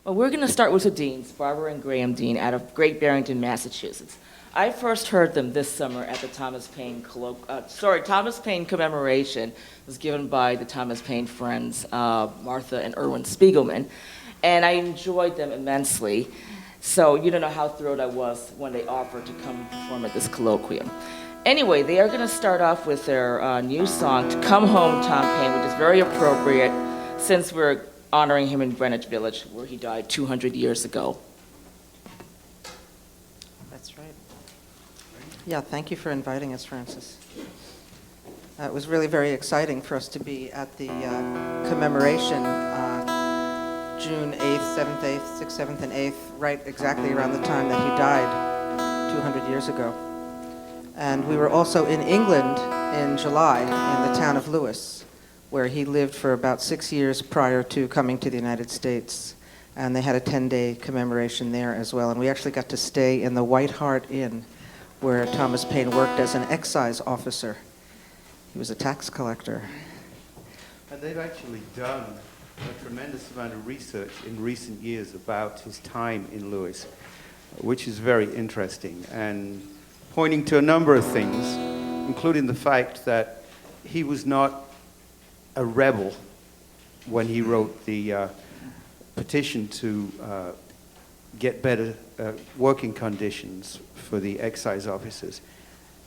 Well, we're going to start with the deans, Barbara and Graham Dean, out of Great Barrington, Massachusetts. I first heard them this summer at the Thomas Paine commemoration. It was given by the Thomas Paine friends, Martha and Erwin Spiegelman, and I enjoyed them immensely. So you don't know how thrilled I was when they offered to come perform at this colloquium. Anyway, they are going to start off with their new song, "To Come Home, Tom Paine," which is very appropriate since we're honoring him in Greenwich Village, where he died 200 years ago. That's right. Yeah, thank you for inviting us, Francis. It was really very exciting for us to be at the commemoration June 8th, 7th, 8th, 6th, 7th, and 8th, right exactly around the time that he died 200 years ago. And we were also in England in July in the town of Lewis, where he lived for about 6 years prior to coming to the United States. And they had a 10-day commemoration there as well. And we actually got to stay in the White Hart Inn, where Thomas Paine worked as an excise officer. He was a tax collector. And they've actually done a tremendous amount of research in recent years about his time in Lewis, which is very interesting, and pointing to a number of things, including the fact that he was not a rebel when he wrote the petition to get better working conditions for the excise officers.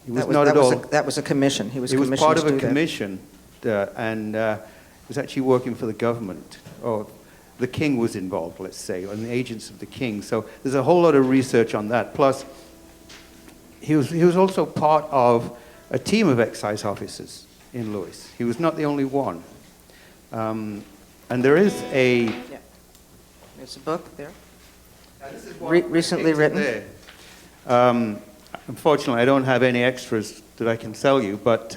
He was not at all. That was a commission. He was part of a commission, and was actually working for the government, or the king was involved, let's say, and the agents of the king. So there's a whole lot of research on that. Plus, he was also part of a team of excise officers in Lewis. He was not the only one. And there is a... Yeah. There's a book there. This is one recently written. There. Unfortunately, I don't have any extras that I can sell you, but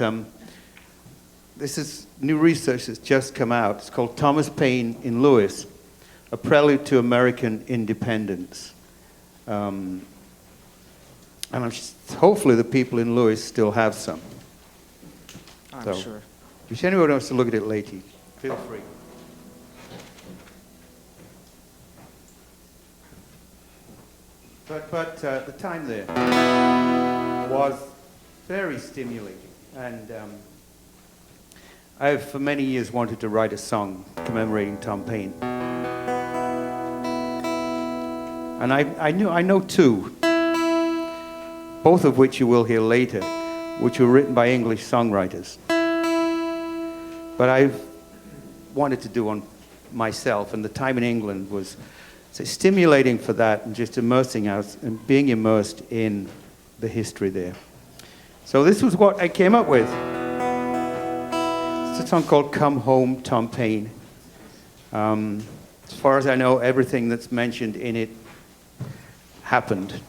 this is new research that's just come out. It's called Thomas Paine in Lewis, A Prelude to American Independence. And hopefully the people in Lewis still have some. I'm sure. If anyone wants to look at it later, feel free. But the time there was very stimulating, and I've for many years wanted to write a song commemorating Tom Paine. And I know two, both of which you will hear later, which were written by English songwriters. But I've wanted to do one myself, and the time in England was stimulating for that, and just immersing us and being immersed in the history there. So this was what I came up with. It's a song called "Come Home, Tom Paine." As far as I know, everything that's mentioned in it happened.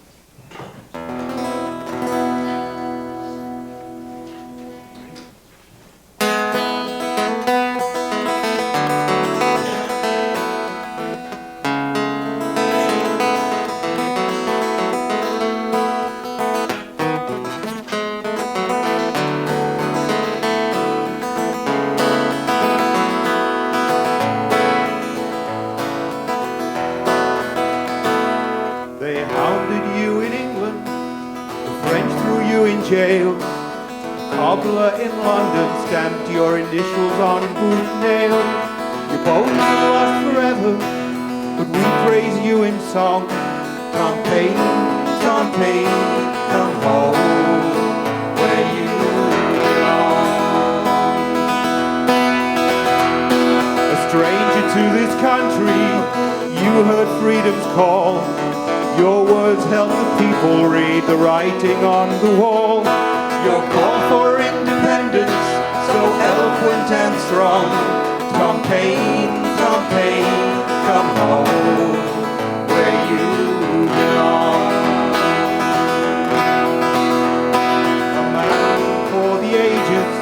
In London, stamped your initials on boot nail. Your bones are lost forever, but we praise you in song. Tom Paine, come home where you belong. A stranger to this country, you heard freedom's call. Your words help the people read the writing on the wall. Your call for independence, so eloquent and strong. Tom Paine, come home where you belong. A man for the ages,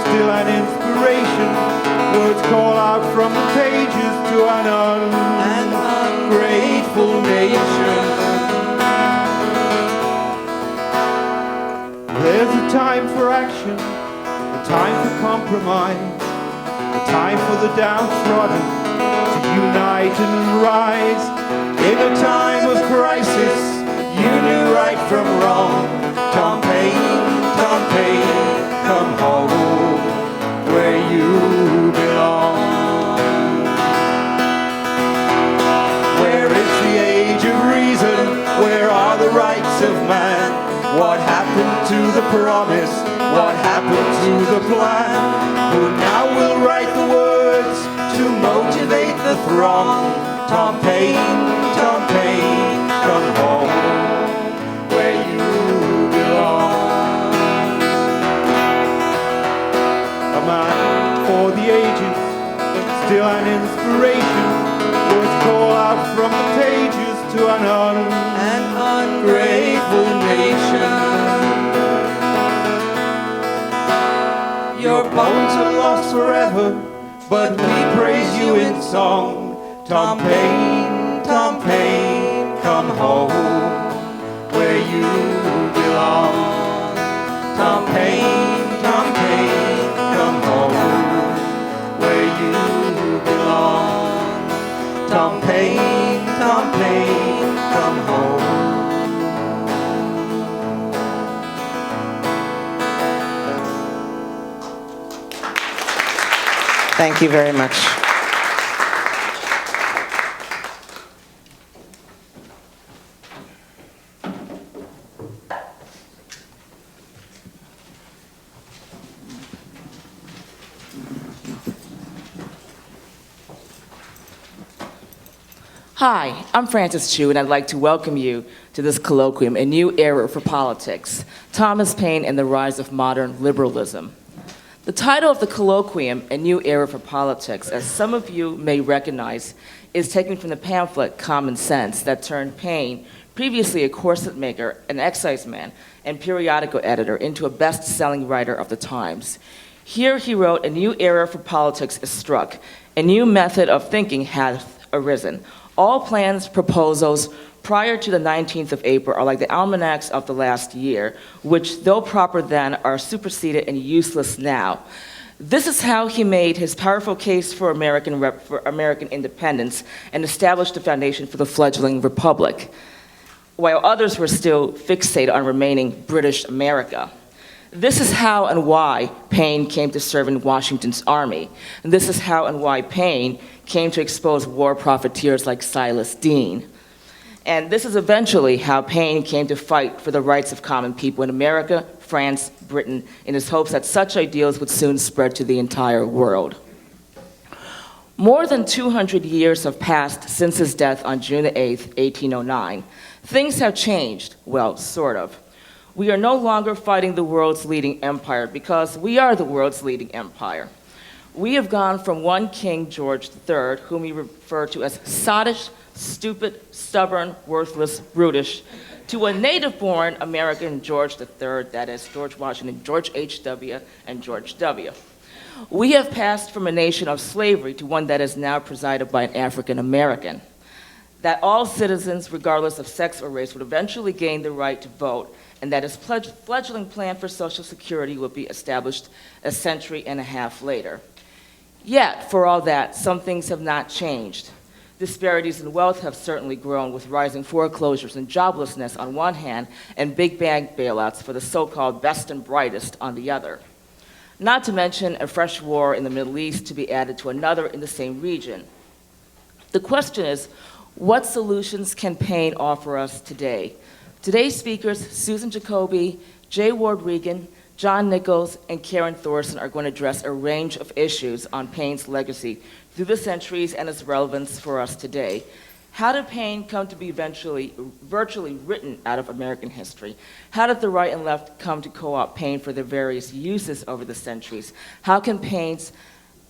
still an inspiration. Words call out from the pages to an ungrateful nation. There's a time for action, a time for compromise, a time for the downtrodden to unite. fight and rise. In a time of crisis, you knew right from wrong. Tom Paine, come home where you belong. Where is the age of reason? Where are the rights of man? What happened to the promise? What happened to the plan? Who now will write the words to motivate the throng? Tom Paine, come home where you belong. A man for the ages, still an inspiration. Words call out from the pages to an ungrateful nation. Your bones are lost forever, but we praise you in song. Tom Paine, come home where you belong. Tom Paine, come home where you belong. Tom Paine, come home. Thank you very much. Hi, I'm Frances Chu, and I'd like to welcome you to this colloquium, A New Era for Politics, Thomas Paine and the Rise of Modern Liberalism. The title of the colloquium, A New Era for Politics, as some of you may recognize, is taken from the pamphlet Common Sense that turned Paine, previously a corset maker, an exciseman, and periodical editor, into a best-selling writer of the times. Here he wrote, A new era for politics is struck. A new method of thinking hath arisen. All plans, proposals prior to the 19th of April are like the almanacs of the last year, which, though proper then, are superseded and useless now. This is how he made his powerful case for American independence and established the foundation for the fledgling republic, while others were still fixated on remaining British America. This is how and why Paine came to serve in Washington's army. And this is how and why Paine came to expose war profiteers like Silas Deane. And this is eventually how Paine came to fight for the rights of common people in America, France, Britain, in his hopes that such ideals would soon spread to the entire world. More than 200 years have passed since his death on June 8, 1809. Things have changed, well, sort of. We are no longer fighting the world's leading empire because we are the world's leading empire. We have gone from one King, George III, whom we refer to as sottish, stupid, stubborn, worthless, brutish, to a native-born American George III, that is George Washington, George H.W., and George W. We have passed from a nation of slavery to one that is now presided by an African American. That all citizens, regardless of sex or race, would eventually gain the right to vote, and that his fledgling plan for Social Security would be established a century and a half later. Yet, for all that, some things have not changed. Disparities in wealth have certainly grown, with rising foreclosures and joblessness on one hand, and big bank bailouts for the so-called best and brightest on the other. Not to mention a fresh war in the Middle East to be added to another in the same region. The question is, what solutions can Paine offer us today? Today's speakers, Susan Jacoby, J. Ward Regan, John Nichols, and Karen Thorson are going to address a range of issues on Paine's legacy through the centuries and its relevance for us today. How did Paine come to be virtually written out of American history? How did the right and left come to co-opt Paine for their various uses over the centuries? How can Paine's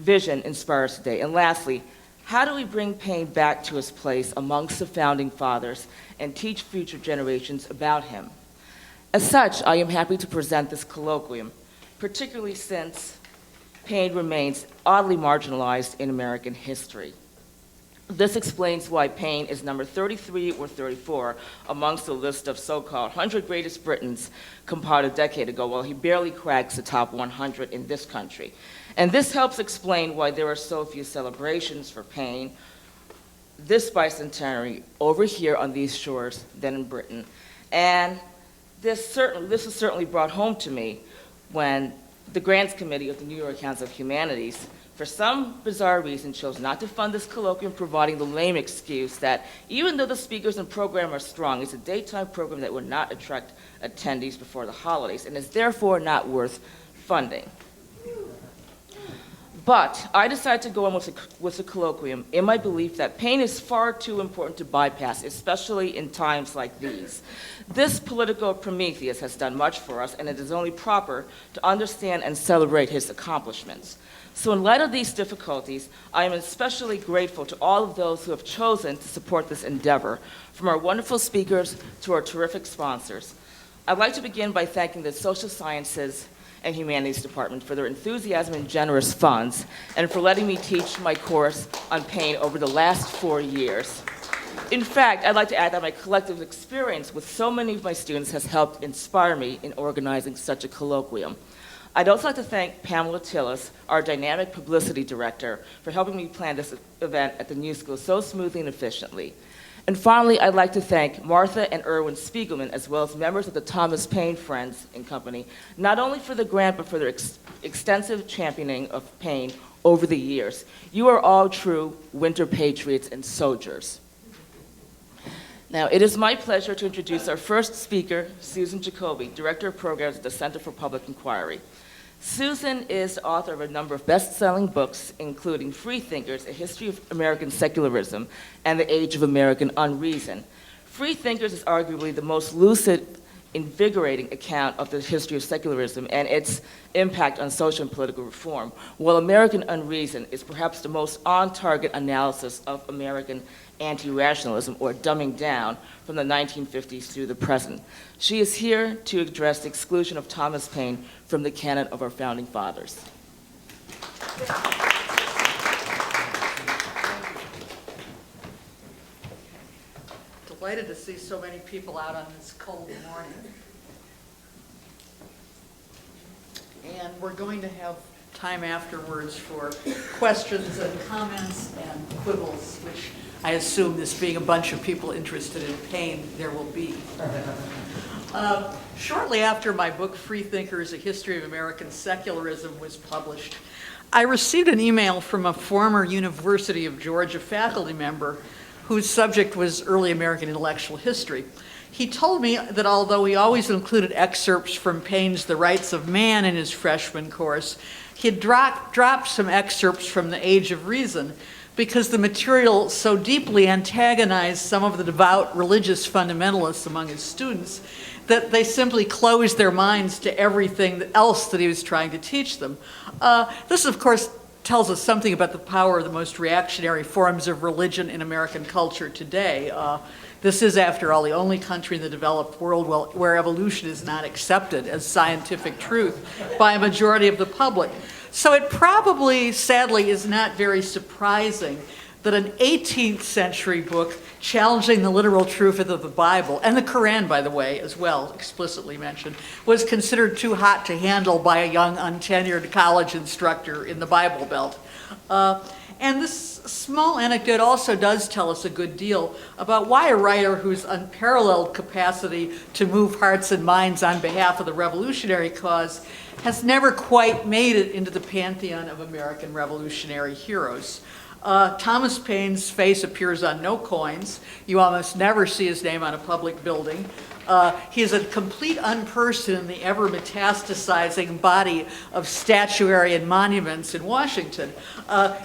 vision inspire us today? And lastly, how do we bring Paine back to his place amongst the founding fathers and teach future generations about him? As such, I am happy to present this colloquium, particularly since Paine remains oddly marginalized in American history. This explains why Paine is number 33 or 34 amongst the list of so-called 100 greatest Britons compiled a decade ago, while he barely cracks the top 100 in this country. And this helps explain why there are so few celebrations for Paine, this bicentenary over here on these shores than in Britain. And this was certainly brought home to me when the Grants Committee of the New York Council of Humanities, for some bizarre reason, chose not to fund this colloquium, providing the lame excuse that even though the speakers and program are strong, it's a daytime program that would not attract attendees before the holidays and is therefore not worth funding. But I decided to go on with the colloquium in my belief that Paine is far too important to bypass, especially in times like these. This political Prometheus has done much for us, and it is only proper to understand and celebrate his accomplishments. So in light of these difficulties, I am especially grateful to all of those who have chosen to support this endeavor, from our wonderful speakers to our terrific sponsors. I'd like to begin by thanking the Social Sciences and Humanities Department for their enthusiasm and generous funds, and for letting me teach my course on Paine over the last 4 years. In fact, I'd like to add that my collective experience with so many of my students has helped inspire me in organizing such a colloquium. I'd also like to thank Pamela Tillis, our dynamic publicity director, for helping me plan this event at the New School so smoothly and efficiently. And finally, I'd like to thank Martha and Erwin Spiegelman, as well as members of the Thomas Paine Friends and Company, not only for the grant, but for their extensive championing of Paine over the years. You are all true winter patriots and soldiers. Now, it is my pleasure to introduce our first speaker, Susan Jacoby, Director of Programs at the Center for Public Inquiry. Susan is the author of a number of best-selling books, including Freethinkers, A History of American Secularism, and The Age of American Unreason. Freethinkers is arguably the most lucid, invigorating account of the history of secularism and its impact on social and political reform, while American Unreason is perhaps the most on-target analysis of American anti-rationalism, or dumbing down, from the 1950s through the present. She is here to address the exclusion of Thomas Paine from the canon of our founding fathers. Delighted to see so many people out on this cold morning. And we're going to have time afterwards for questions and comments and quibbles, which I assume, this being a bunch of people interested in Paine, there will be. Shortly after my book, Freethinkers, A History of American Secularism, was published, I received an email from a former University of Georgia faculty member whose subject was early American intellectual history. He told me that although he always included excerpts from Paine's The Rights of Man in his freshman course, he had dropped some excerpts from The Age of Reason because the material so deeply antagonized some of the devout religious fundamentalists among his students that they simply closed their minds to everything else that he was trying to teach them. This, of course, tells us something about the power of the most reactionary forms of religion in American culture today. This is, after all, the only country in the developed world where evolution is not accepted as scientific truth by a majority of the public. So it probably, sadly, is not very surprising that an 18th century book challenging the literal truth of the Bible, and the Quran, by the way, as well, explicitly mentioned, was considered too hot to handle by a young, untenured college instructor in the Bible Belt. And this small anecdote also does tell us a good deal about why a writer whose unparalleled capacity to move hearts and minds on behalf of the revolutionary cause has never quite made it into the pantheon of American revolutionary heroes. Thomas Paine's face appears on no coins. You almost never see his name on a public building. He is a complete unperson in the ever metastasizing body of statuary and monuments in Washington.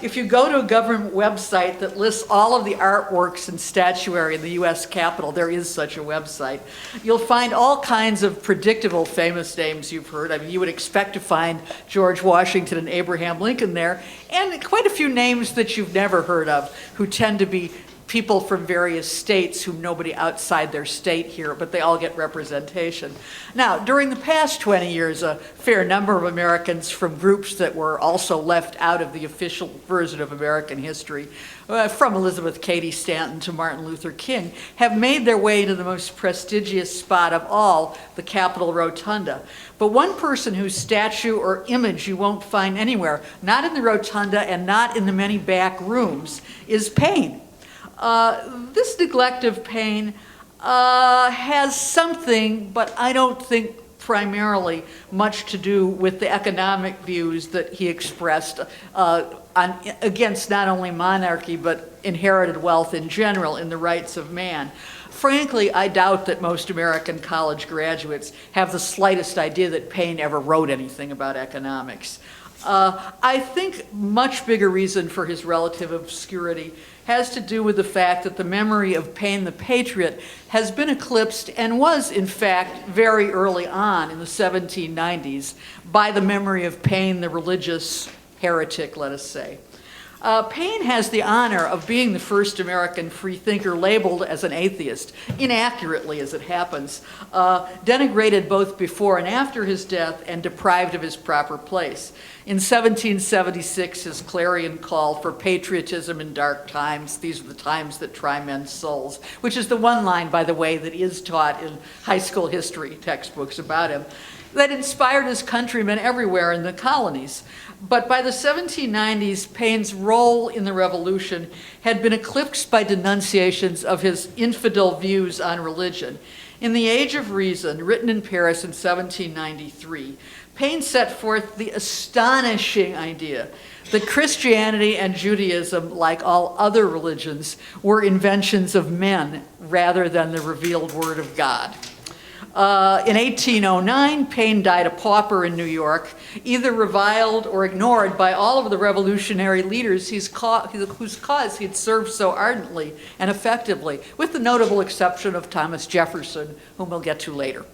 If you go to a government website that lists all of the artworks and statuary in the U.S. Capitol, there is such a website, you'll find all kinds of predictable famous names you've heard. I mean, you would expect to find George Washington and Abraham Lincoln there, and quite a few names that you've never heard of, who tend to be people from various states whom nobody outside their state here, but they all get representation. Now, during the past 20 years, a fair number of Americans from groups that were also left out of the official version of American history, from Elizabeth Cady Stanton to Martin Luther King, have made their way to the most prestigious spot of all, the Capitol Rotunda. But one person whose statue or image you won't find anywhere, not in the Rotunda and not in the many back rooms, is Paine. This neglect of Paine has something, but I don't think primarily much to do with the economic views that he expressed against not only monarchy, but inherited wealth in general in the rights of man. Frankly, I doubt that most American college graduates have the slightest idea that Paine ever wrote anything about economics. I think much bigger reason for his relative obscurity has to do with the fact that the memory of Paine the Patriot has been eclipsed and was, in fact, very early on in the 1790s by the memory of Paine the religious heretic, let us say. Paine has the honor of being the first American freethinker labeled as an atheist, inaccurately as it happens, denigrated both before and after his death and deprived of his proper place. In 1776, his clarion call for patriotism in dark times, these are the times that try men's souls, which is the one line, by the way, that is taught in high school history textbooks about him, that inspired his countrymen everywhere in the colonies. But by the 1790s, Paine's role in the Revolution had been eclipsed by denunciations of his infidel views on religion. In The Age of Reason, written in Paris in 1793, Paine set forth the astonishing idea that Christianity and Judaism, like all other religions, were inventions of men rather than the revealed word of God. In 1809, Paine died a pauper in New York, either reviled or ignored by all of the revolutionary leaders whose cause he'd served so ardently and effectively, with the notable exception of Thomas Jefferson, whom we'll get to later.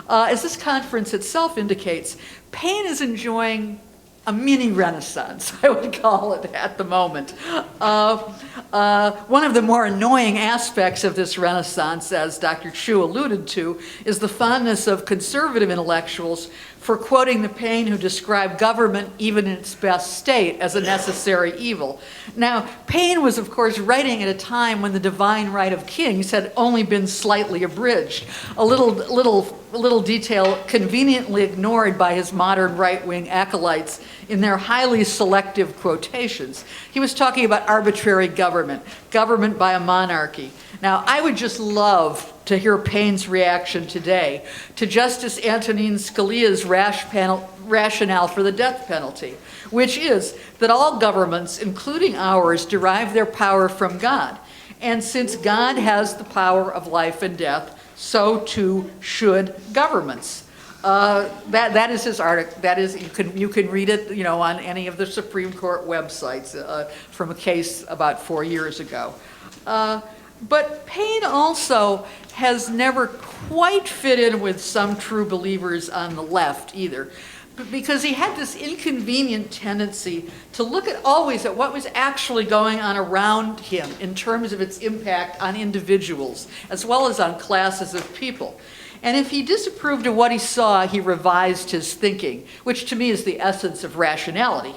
As this conference itself indicates, Paine is enjoying a mini renaissance, I would call it at the moment. One of the more annoying aspects of this renaissance, as Dr. Chu alluded to, is the fondness of conservative intellectuals for quoting the Paine who described government, even in its best state, as a necessary evil. Now, Paine was, of course, writing at a time when the divine right of kings had only been slightly abridged, a little detail conveniently ignored by his modern right-wing acolytes in their highly selective quotations. He was talking about arbitrary government, government by a monarchy. Now, I would just love to hear Paine's reaction today to Justice Antonin Scalia's rationale for the death penalty, which is that all governments, including ours, derive their power from God. And since God has the power of life and death, so too should governments. That is his article. That is, you can read it, on any of the Supreme Court websites from a case about 4 years ago. But Paine also has never quite fit in with some true believers on the left either, because he had this inconvenient tendency to look always at what was actually going on around him in terms of its impact on individuals, as well as on classes of people. And if he disapproved of what he saw, he revised his thinking, which to me is the essence of rationality.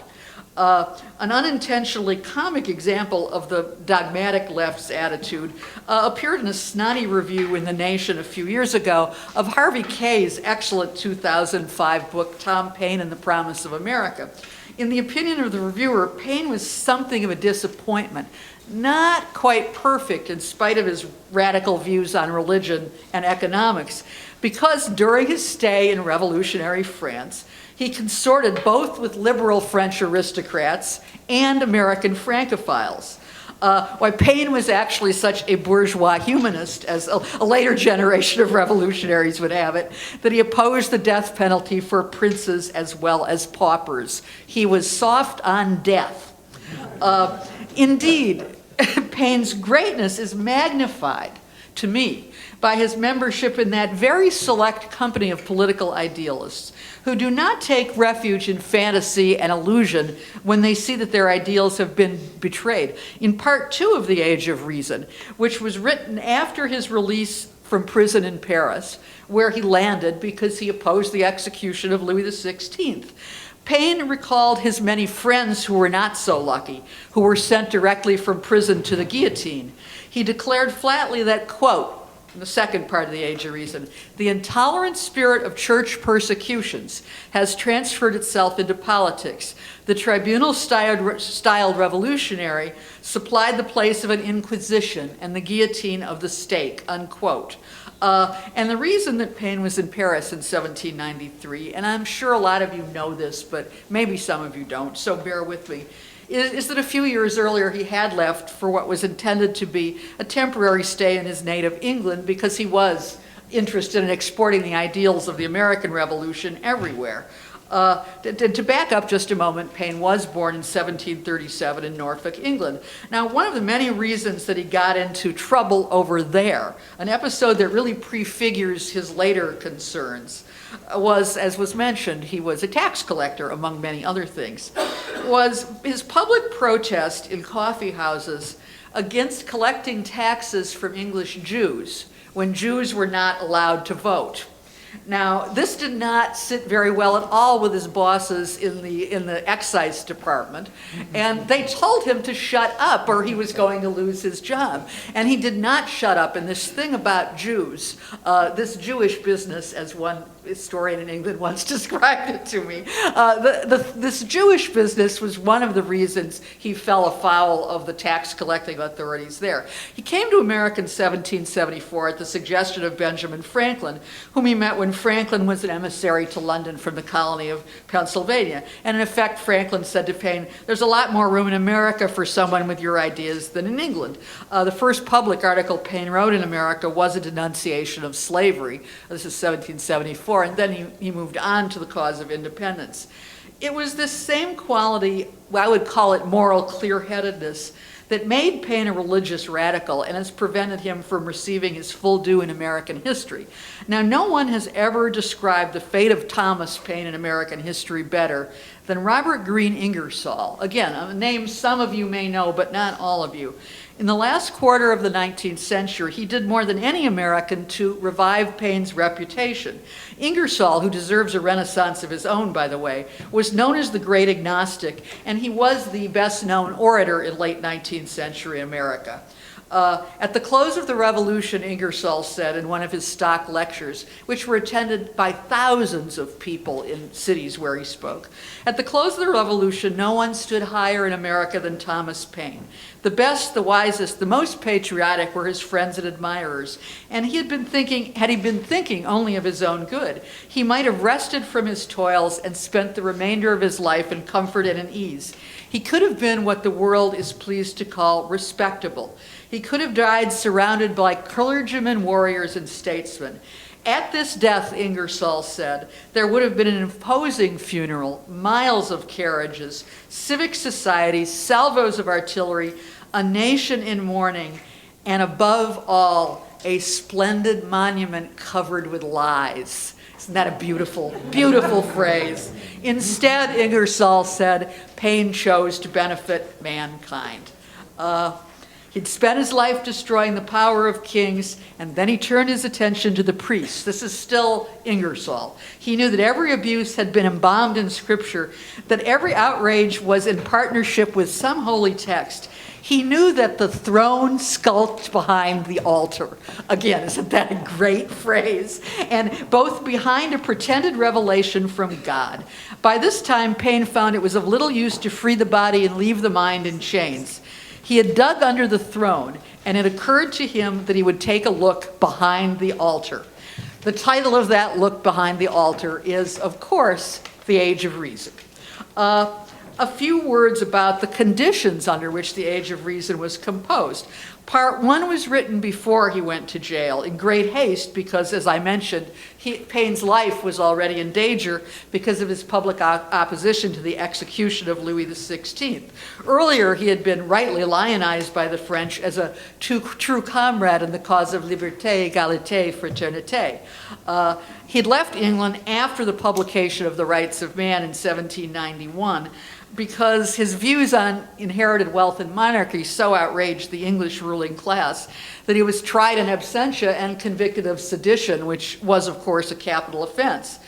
An unintentionally comic example of the dogmatic left's attitude appeared in a snotty review in The Nation a few years ago of Harvey Kaye's excellent 2005 book, Tom Paine and the Promise of America. In the opinion of the reviewer, Paine was something of a disappointment, not quite perfect in spite of his radical views on religion and economics, because during his stay in revolutionary France, he consorted both with liberal French aristocrats and American Francophiles. Why Paine was actually such a bourgeois humanist, as a later generation of revolutionaries would have it, that he opposed the death penalty for princes as well as paupers. He was soft on death. Indeed, Paine's greatness is magnified, to me, by his membership in that very select company of political idealists who do not take refuge in fantasy and illusion when they see that their ideals have been betrayed. In part 2 of The Age of Reason, which was written after his release from prison in Paris, where he landed because he opposed the execution of Louis XVI, Paine recalled his many friends who were not so lucky, who were sent directly from prison to the guillotine. He declared flatly that, quote, the second part of the Age of Reason, the intolerant spirit of church persecutions has transferred itself into politics. The tribunal-styled revolutionary supplied the place of an inquisition and the guillotine of the stake, unquote. And the reason that Paine was in Paris in 1793, and I'm sure a lot of you know this, but maybe some of you don't, so bear with me, is that a few years earlier he had left for what was intended to be a temporary stay in his native England because he was interested in exporting the ideals of the American Revolution everywhere. To back up just a moment, Paine was born in 1737 in Norfolk, England. Now, one of the many reasons that he got into trouble over there, an episode that really prefigures his later concerns, was, as was mentioned, he was a tax collector, among many other things, was his public protest in coffee houses against collecting taxes from English Jews when Jews were not allowed to vote. Now, this did not sit very well at all with his bosses in the excise department, and they told him to shut up or he was going to lose his job. And he did not shut up, and this thing about Jews, this Jewish business, as one historian in England once described it to me, this Jewish business was one of the reasons he fell afoul of the tax collecting authorities there. He came to America in 1774 at the suggestion of Benjamin Franklin, whom he met when Franklin was an emissary to London from the colony of Pennsylvania. And in effect, Franklin said to Paine, there's a lot more room in America for someone with your ideas than in England. The first public article Paine wrote in America was a denunciation of slavery. This is 1774, and then he moved on to the cause of independence. It was this same quality, I would call it moral clear-headedness, that made Paine a religious radical and has prevented him from receiving his full due in American history. Now, no one has ever described the fate of Thomas Paine in American history better than Robert Greene Ingersoll. Again, a name some of you may know, but not all of you. In the last quarter of the 19th century, he did more than any American to revive Paine's reputation. Ingersoll, who deserves a renaissance of his own, by the way, was known as the great agnostic, and he was the best-known orator in late 19th century America. At the close of the Revolution, Ingersoll said in one of his stock lectures, which were attended by thousands of people in cities where he spoke, at the close of the Revolution, no one stood higher in America than Thomas Paine. The best, the wisest, the most patriotic were his friends and admirers. And had he been thinking only of his own good, he might have rested from his toils and spent the remainder of his life in comfort and in ease. He could have been what the world is pleased to call respectable. He could have died surrounded by clergymen, warriors, and statesmen. At this death, Ingersoll said, there would have been an imposing funeral, miles of carriages, civic societies, salvos of artillery, a nation in mourning, and above all, a splendid monument covered with lies. Isn't that a beautiful, beautiful phrase? Instead, Ingersoll said, Paine chose to benefit mankind. He'd spent his life destroying the power of kings, and then he turned his attention to the priests. This is still Ingersoll. He knew that every abuse had been embalmed in Scripture, that every outrage was in partnership with some holy text. He knew that the throne skulked behind the altar. Again, isn't that a great phrase? And both behind a pretended revelation from God. By this time, Paine found it was of little use to free the body and leave the mind in chains. He had dug under the throne, and it occurred to him that he would take a look behind the altar. The title of that look behind the altar is, of course, The Age of Reason. A few words about the conditions under which the Age of Reason was composed. Part one was written before he went to jail in great haste because, as I mentioned, Paine's life was already in danger because of his public opposition to the execution of Louis XVI. Earlier, he had been rightly lionized by the French as a true comrade in the cause of liberté, égalité, fraternité. He'd left England after the publication of The Rights of Man in 1791 because his views on inherited wealth and monarchy so outraged the English ruling class that he was tried in absentia and convicted of sedition, which was, of course, a capital offense.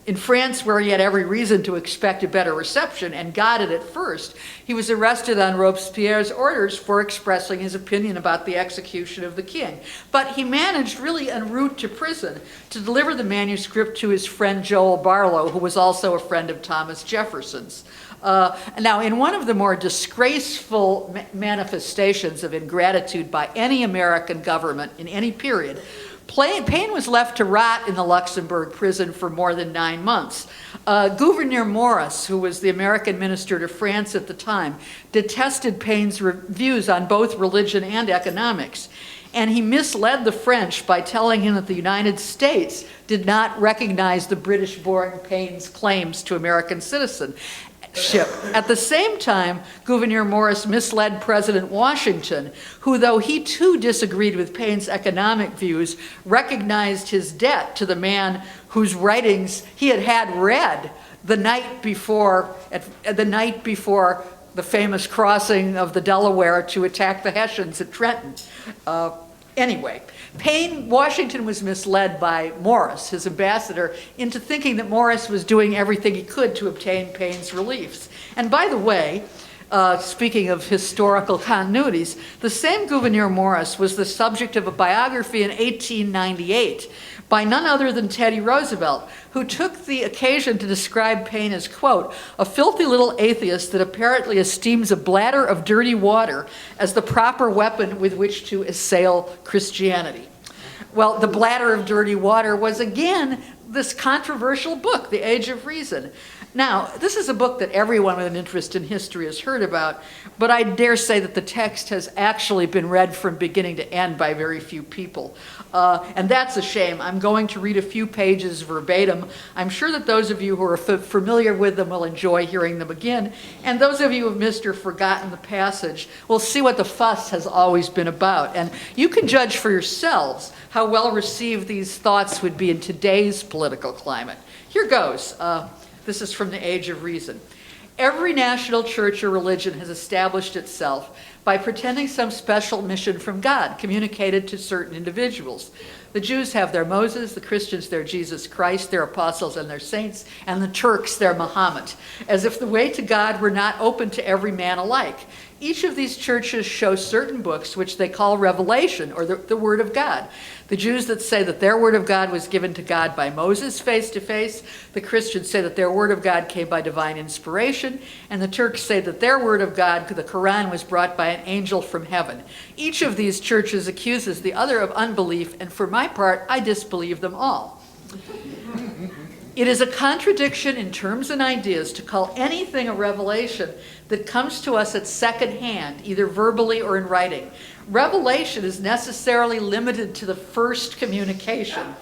In France, where he had every reason to expect a better reception, and got it at first, he was arrested on Robespierre's orders for expressing his opinion about the execution of the king. But he managed, really en route to prison, to deliver the manuscript to his friend Joel Barlow, who was also a friend of Thomas Jefferson's. Now, in one of the more disgraceful manifestations of ingratitude by any American government in any period, Paine was left to rot in the Luxembourg prison for more than 9 months. Gouverneur Morris, who was the American minister to France at the time, detested Paine's views on both religion and economics. And he misled the French by telling him that the United States did not recognize the British-born Paine's claims to American citizenship. At the same time, Gouverneur Morris misled President Washington, who, though he too disagreed with Paine's economic views, recognized his debt to the man whose writings he had read the night before the famous crossing of the Delaware to attack the Hessians at Trenton. Anyway, Washington was misled by Morris, his ambassador, into thinking that Morris was doing everything he could to obtain Paine's reliefs. And by the way, speaking of historical continuities, the same Gouverneur Morris was the subject of a biography in 1898 by none other than Teddy Roosevelt, who took the occasion to describe Paine as, quote, a filthy little atheist that apparently esteems a bladder of dirty water as the proper weapon with which to assail Christianity. Well, The Bladder of Dirty Water was, again, this controversial book, The Age of Reason. Now, this is a book that everyone with an interest in history has heard about, but I dare say that the text has actually been read from beginning to end by very few people. And that's a shame. I'm going to read a few pages verbatim. I'm sure that those of you who are familiar with them will enjoy hearing them again, and those of you who have missed or forgotten the passage will see what the fuss has always been about. And you can judge for yourselves how well received these thoughts would be in today's political climate. Here goes. This is from The Age of Reason. Every national church or religion has established itself by pretending some special mission from God, communicated to certain individuals. The Jews have their Moses, the Christians their Jesus Christ, their apostles and their saints, and the Turks their Muhammad, as if the way to God were not open to every man alike. Each of these churches show certain books which they call revelation, or the Word of God. The Jews that say that their Word of God was given to God by Moses face to face. The Christians say that their Word of God came by divine inspiration. And the Turks say that their Word of God, the Quran, was brought by an angel from heaven. Each of these churches accuses the other of unbelief, and for my part, I disbelieve them all. It is a contradiction in terms and ideas to call anything a revelation that comes to us at second hand, either verbally or in writing. Revelation is necessarily limited to the first communication.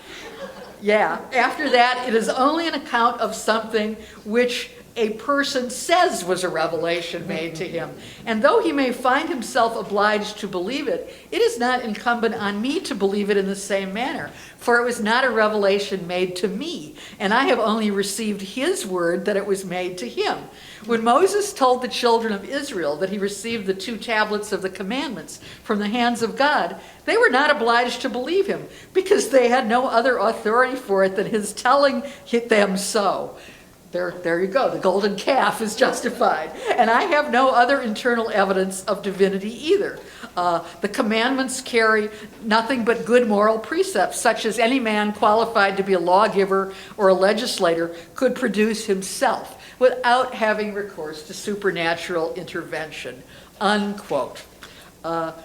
Yeah, after that, it is only an account of something which a person says was a revelation made to him. And though he may find himself obliged to believe it, it is not incumbent on me to believe it in the same manner, for it was not a revelation made to me, and I have only received his word that it was made to him. When Moses told the children of Israel that he received the 2 tablets of the commandments from the hands of God, they were not obliged to believe him, because they had no other authority for it than his telling them so. There you go. The golden calf is justified. And I have no other internal evidence of divinity either. The commandments carry nothing but good moral precepts, such as any man qualified to be a lawgiver or a legislator could produce himself without having recourse to supernatural intervention, unquote.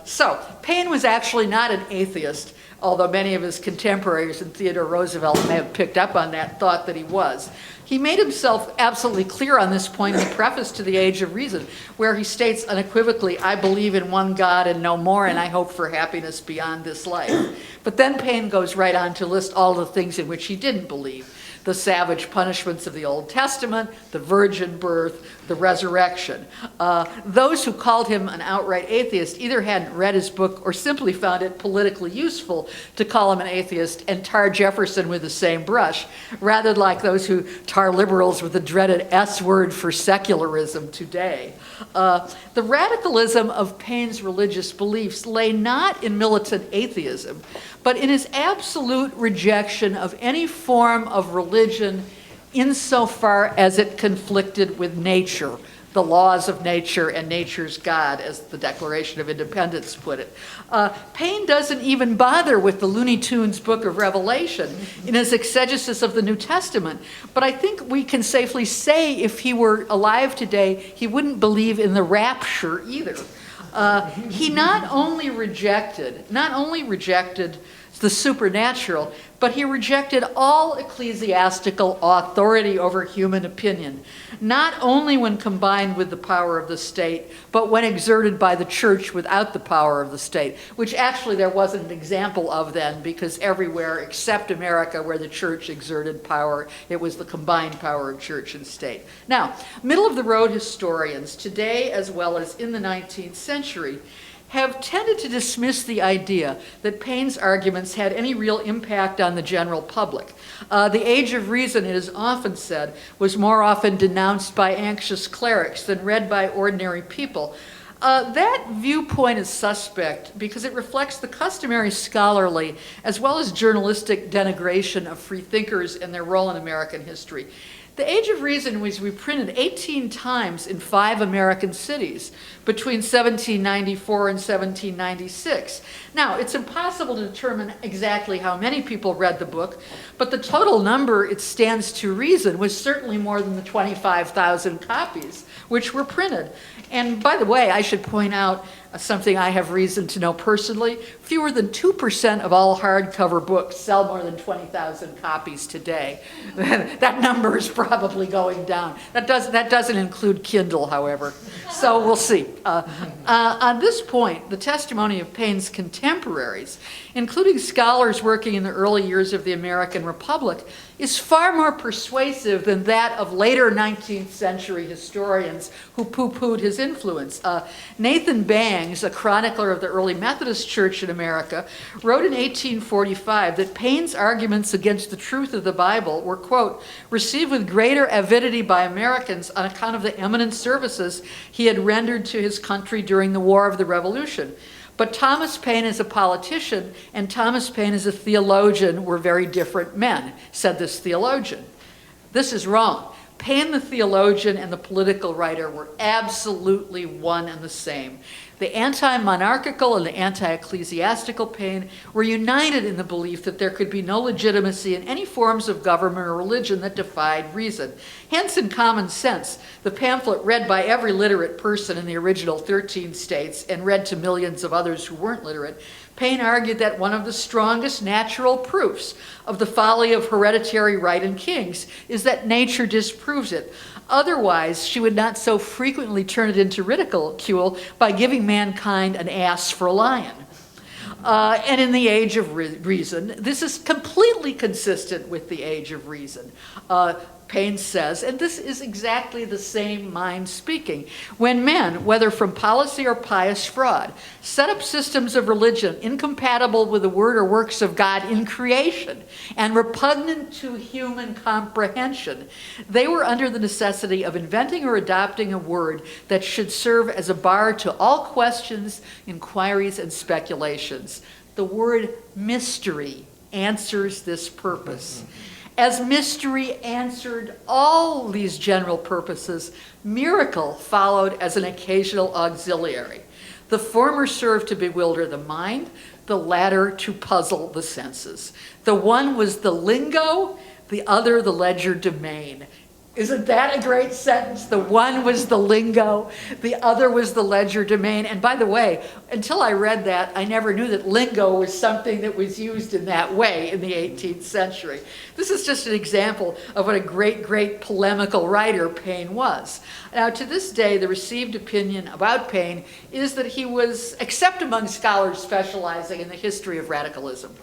So Paine was actually not an atheist, although many of his contemporaries and Theodore Roosevelt may have picked up on that thought that he was. He made himself absolutely clear on this point in the preface to The Age of Reason, where he states unequivocally, I believe in one God and no more, and I hope for happiness beyond this life. But then Paine goes right on to list all the things in which he didn't believe. The savage punishments of the Old Testament, the virgin birth, the resurrection. Those who called him an outright atheist either hadn't read his book or simply found it politically useful to call him an atheist and tar Jefferson with the same brush, rather like those who tar liberals with the dreaded S word for secularism today. The radicalism of Paine's religious beliefs lay not in militant atheism, but in his absolute rejection of any form of religion insofar as it conflicted with nature, the laws of nature and nature's God, as the Declaration of Independence put it. Paine doesn't even bother with the Looney Tunes book of Revelation in his exegesis of the New Testament. But I think we can safely say if he were alive today, he wouldn't believe in the rapture either. He not only rejected the supernatural, but he rejected all ecclesiastical authority over human opinion, not only when combined with the power of the state, but when exerted by the church without the power of the state, which actually there wasn't an example of then, because everywhere except America where the church exerted power, it was the combined power of church and state. Now, middle-of-the-road historians, today as well as in the 19th century, have tended to dismiss the idea that Paine's arguments had any real impact on the general public. The Age of Reason, it is often said, was more often denounced by anxious clerics than read by ordinary people. That viewpoint is suspect because it reflects the customary scholarly as well as journalistic denigration of free thinkers and their role in American history. The Age of Reason was reprinted 18 times in 5 American cities between 1794 and 1796. Now, it's impossible to determine exactly how many people read the book, but the total number it stands to reason was certainly more than the 25,000 copies which were printed. And by the way, I should point out something I have reason to know personally. Fewer than 2% of all hardcover books sell more than 20,000 copies today. That number is probably going down. That doesn't include Kindle, however. So we'll see. On this point, the testimony of Paine's contemporaries, including scholars working in the early years of the American Republic, is far more persuasive than that of later 19th century historians who poo-pooed his influence. Nathan Bangs, a chronicler of the early Methodist Church in America, wrote in 1845 that Paine's arguments against the truth of the Bible were, quote, received with greater avidity by Americans on account of the eminent services he had rendered to his country during the War of the Revolution. But Thomas Paine as a politician and Thomas Paine as a theologian were very different men, said this theologian. This is wrong. Paine the theologian and the political writer were absolutely one and the same. The anti-monarchical and the anti-ecclesiastical Paine were united in the belief that there could be no legitimacy in any forms of government or religion that defied reason. Hence, in Common Sense, the pamphlet read by every literate person in the original 13 states and read to millions of others who weren't literate, Paine argued that one of the strongest natural proofs of the folly of hereditary right in kings is that nature disproves it. Otherwise, she would not so frequently turn it into ridicule by giving mankind an ass for a lion. And in the Age of Reason, this is completely consistent with the Age of Reason. Paine says, and this is exactly the same mind speaking, when men, whether from policy or pious fraud, set up systems of religion incompatible with the word or works of God in creation and repugnant to human comprehension, they were under the necessity of inventing or adopting a word that should serve as a bar to all questions, inquiries, and speculations. The word mystery answers this purpose. As mystery answered all these general purposes, miracle followed as an occasional auxiliary. The former served to bewilder the mind, the latter to puzzle the senses. The one was the lingo, the other the legerdemain. Isn't that a great sentence? The one was the lingo, the other was the legerdemain. And by the way, until I read that, I never knew that lingo was something that was used in that way in the 18th century. This is just an example of what a great, great polemical writer Paine was. Now, to this day, the received opinion about Paine is that he was, except among scholars specializing in the history of radicalism,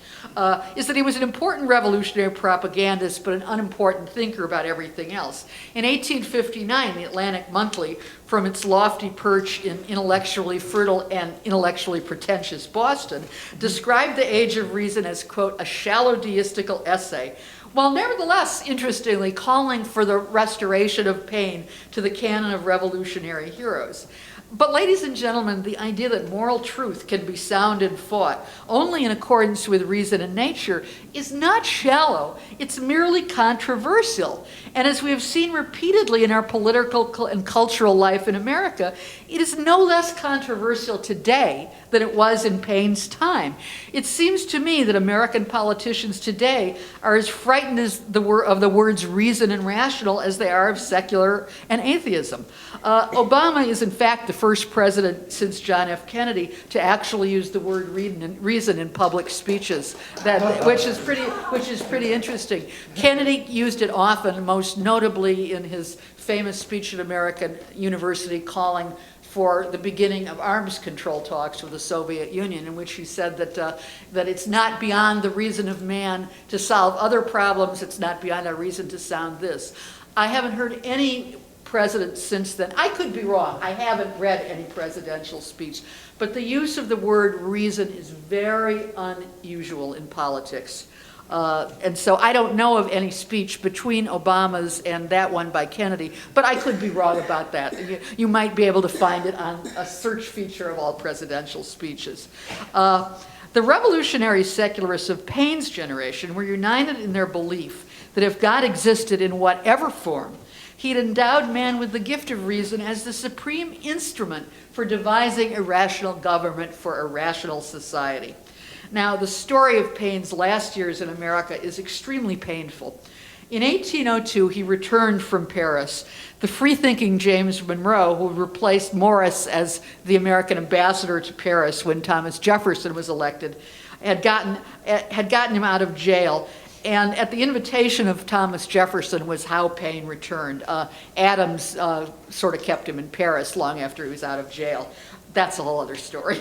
is that he was an important revolutionary propagandist, but an unimportant thinker about everything else. In 1859, the Atlantic Monthly, from its lofty perch in intellectually fertile and intellectually pretentious Boston, described the Age of Reason as, quote, a shallow deistical essay, while nevertheless, interestingly, calling for the restoration of Paine to the canon of revolutionary heroes. But ladies and gentlemen, the idea that moral truth can be sound and fought only in accordance with reason and nature is not shallow, it's merely controversial. And as we have seen repeatedly in our political and cultural life in America, it is no less controversial today than it was in Paine's time. It seems to me that American politicians today are as frightened of the words reason and rational as they are of secular and atheism. Obama is in fact the first president since John F. Kennedy to actually use the word reason in public speeches, which is pretty interesting. Kennedy used it often, most notably in his famous speech at American University calling for the beginning of arms control talks with the Soviet Union, in which he said that it's not beyond the reason of man to solve other problems, it's not beyond our reason to sound this. I haven't heard any president since then. I could be wrong. I haven't read any presidential speech. But the use of the word reason is very unusual in politics. And so I don't know of any speech between Obama's and that one by Kennedy, but I could be wrong about that. You might be able to find it on a search feature of all presidential speeches. The revolutionary secularists of Paine's generation were united in their belief that if God existed in whatever form, he'd endowed man with the gift of reason as the supreme instrument for devising a rational government for a rational society. Now, the story of Paine's last years in America is extremely painful. In 1802, he returned from Paris. The free-thinking James Monroe, who replaced Morris as the American ambassador to Paris when Thomas Jefferson was elected, had gotten him out of jail. And at the invitation of Thomas Jefferson was how Paine returned. Adams sort of kept him in Paris long after he was out of jail. That's a whole other story.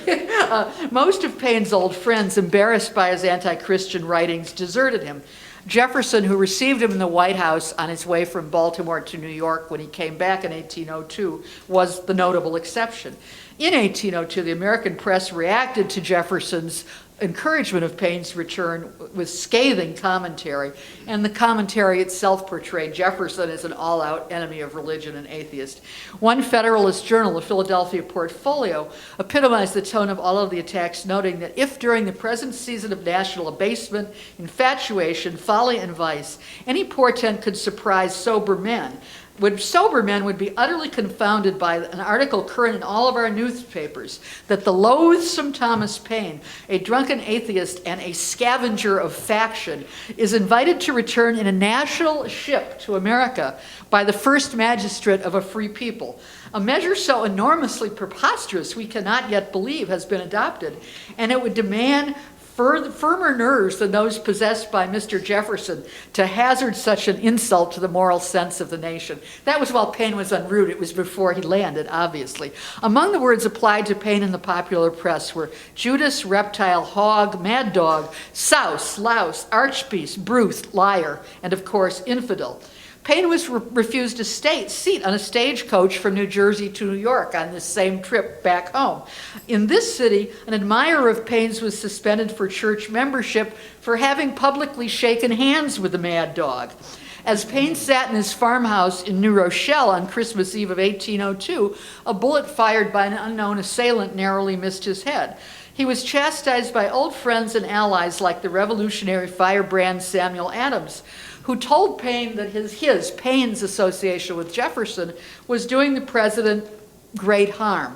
Most of Paine's old friends, embarrassed by his anti-Christian writings, deserted him. Jefferson, who received him in the White House on his way from Baltimore to New York when he came back in 1802, was the notable exception. In 1802, the American press reacted to Jefferson's encouragement of Paine's return with scathing commentary, and the commentary itself portrayed Jefferson as an all-out enemy of religion and atheist. One Federalist journal, the Philadelphia Portfolio, epitomized the tone of all of the attacks, noting that if during the present season of national abasement, infatuation, folly, and vice, any portent could surprise sober men would be utterly confounded by an article current in all of our newspapers that the loathsome Thomas Paine, a drunken atheist and a scavenger of faction, is invited to return in a national ship to America by the first magistrate of a free people. A measure so enormously preposterous we cannot yet believe has been adopted, and it would demand firmer nerves than those possessed by Mr. Jefferson to hazard such an insult to the moral sense of the nation. That was while Paine was en route. It was before he landed, obviously. Among the words applied to Paine in the popular press were Judas, reptile, hog, mad dog, souse, louse, archbeast, brute, liar, and of course, infidel. Paine was refused a seat on a stagecoach from New Jersey to New York on this same trip back home. In this city, an admirer of Paine's was suspended for church membership for having publicly shaken hands with the mad dog. As Paine sat in his farmhouse in New Rochelle on Christmas Eve of 1802, a bullet fired by an unknown assailant narrowly missed his head. He was chastised by old friends and allies like the revolutionary firebrand Samuel Adams, who told Paine that Paine's association with Jefferson was doing the president great harm.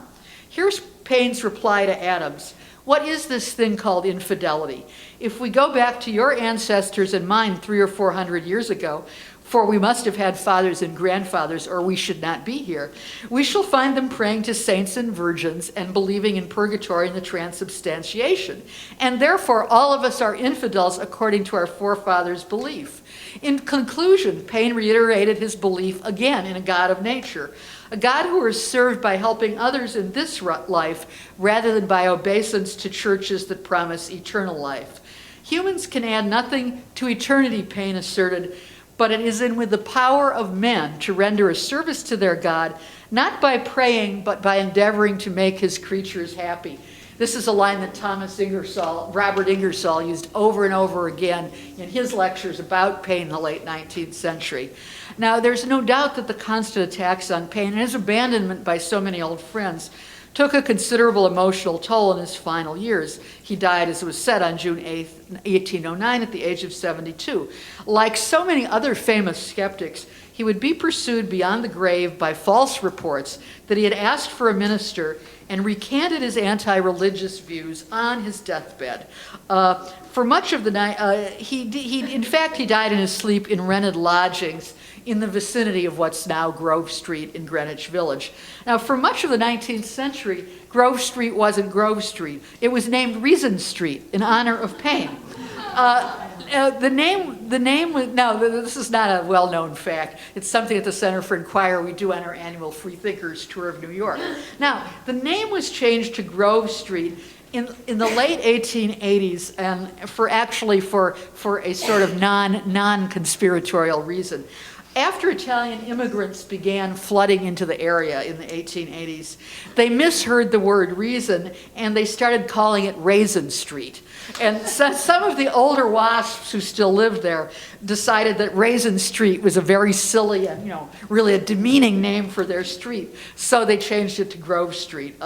Here's Paine's reply to Adams. What is this thing called infidelity? If we go back to your ancestors and mine 300 or 400 years ago, for we must have had fathers and grandfathers, or we should not be here, we shall find them praying to saints and virgins and believing in purgatory and the transubstantiation. And therefore, all of us are infidels according to our forefathers' belief. In conclusion, Paine reiterated his belief again in a God of nature, a God who is served by helping others in this life rather than by obeisance to churches that promise eternal life. Humans can add nothing to eternity, Paine asserted, but it is in with the power of men to render a service to their God, not by praying, but by endeavoring to make his creatures happy. This is a line that Robert Ingersoll used over and over again in his lectures about Paine in the late 19th century. Now, there's no doubt that the constant attacks on Paine and his abandonment by so many old friends took a considerable emotional toll in his final years. He died, as it was said, on June 8, 1809 at the age of 72. Like so many other famous skeptics, he would be pursued beyond the grave by false reports that he had asked for a minister and recanted his anti-religious views on his deathbed. For much of the night, in fact, he died in his sleep in rented lodgings in the vicinity of what's now Grove Street in Greenwich Village. Now, for much of the 19th century, Grove Street wasn't Grove Street. It was named Reason Street in honor of Paine. This is not a well-known fact. It's something at the Center for Inquiry we do on our annual Freethinkers Tour of New York. Now, the name was changed to Grove Street in the late 1880s, and for a sort of non-conspiratorial reason. After Italian immigrants began flooding into the area in the 1880s, they misheard the word reason and they started calling it Raisin Street. And so some of the older WASPs who still lived there decided that Raisin Street was a very silly and, really a demeaning name for their street. So they changed it to Grove Street.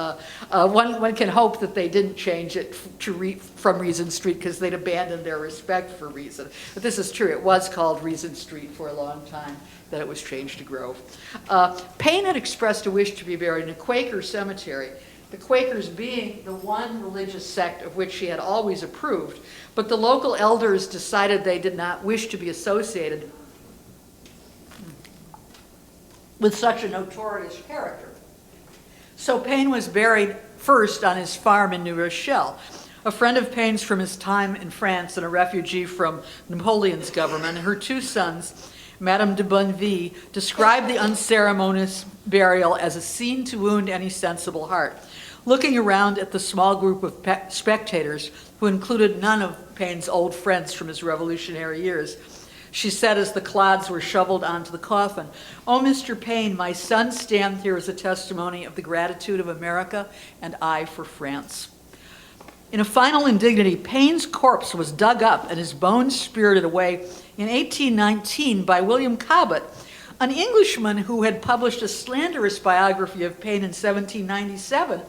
One can hope that they didn't change it from Reason Street because they'd abandoned their respect for reason. But this is true. It was called Reason Street for a long time, that it was changed to Grove. Paine had expressed a wish to be buried in a Quaker cemetery, the Quakers being the one religious sect of which he had always approved, but the local elders decided they did not wish to be associated with such a notorious character. So Paine was buried first on his farm in New Rochelle. A friend of Paine's from his time in France and a refugee from Napoleon's government, her two sons, Madame de Bonneville, described the unceremonious burial as a scene to wound any sensible heart. Looking around at the small group of spectators, who included none of Paine's old friends from his revolutionary years, she said as the clods were shoveled onto the coffin, "Oh, Mr. Paine, my sons stand here as a testimony of the gratitude of America and I for France." In a final indignity, Paine's corpse was dug up and his bones spirited away in 1819 by William Cobbett, an Englishman who had published a slanderous biography of Paine in 1797,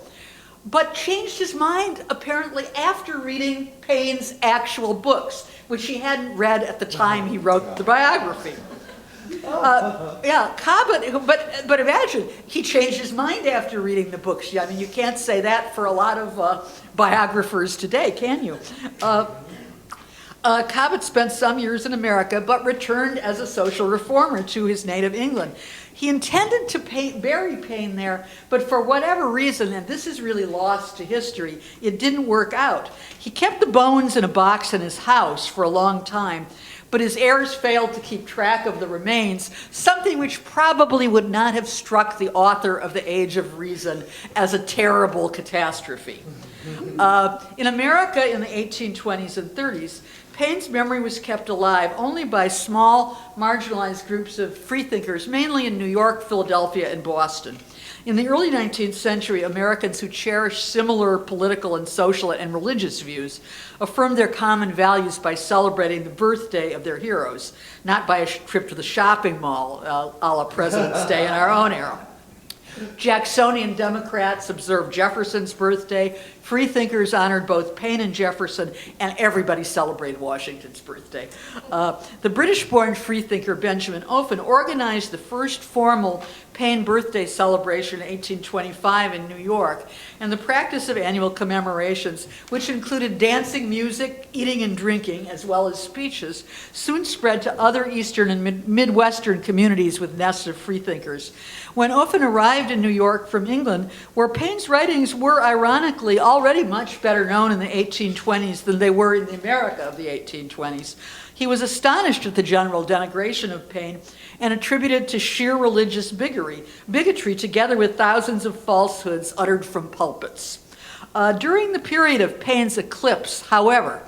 but changed his mind apparently after reading Paine's actual books, which he hadn't read at the time he wrote the biography. Cobbett, but imagine, he changed his mind after reading the books. I mean, you can't say that for a lot of biographers today, can you? Cobbett spent some years in America, but returned as a social reformer to his native England. He intended to bury Paine there, but for whatever reason, and this is really lost to history, it didn't work out. He kept the bones in a box in his house for a long time, but his heirs failed to keep track of the remains, something which probably would not have struck the author of The Age of Reason as a terrible catastrophe. In America in the 1820s and 30s, Paine's memory was kept alive only by small, marginalized groups of freethinkers, mainly in New York, Philadelphia, and Boston. In the early 19th century, Americans who cherished similar political and social and religious views affirmed their common values by celebrating the birthday of their heroes, not by a trip to the shopping mall, a la President's Day in our own era. Jacksonian Democrats observed Jefferson's birthday. Freethinkers honored both Paine and Jefferson, and everybody celebrated Washington's birthday. The British-born freethinker Benjamin Offutt organized the first formal Paine birthday celebration in 1825 in New York, and the practice of annual commemorations, which included dancing, music, eating and drinking, as well as speeches, soon spread to other Eastern and Midwestern communities with nests of freethinkers. When Offutt arrived in New York from England, where Paine's writings were ironically already much better known in the 1820s than they were in the America of the 1820s, he was astonished at the general denigration of Paine and attributed to sheer religious bigotry together with thousands of falsehoods uttered from pulpits. During the period of Paine's eclipse, however,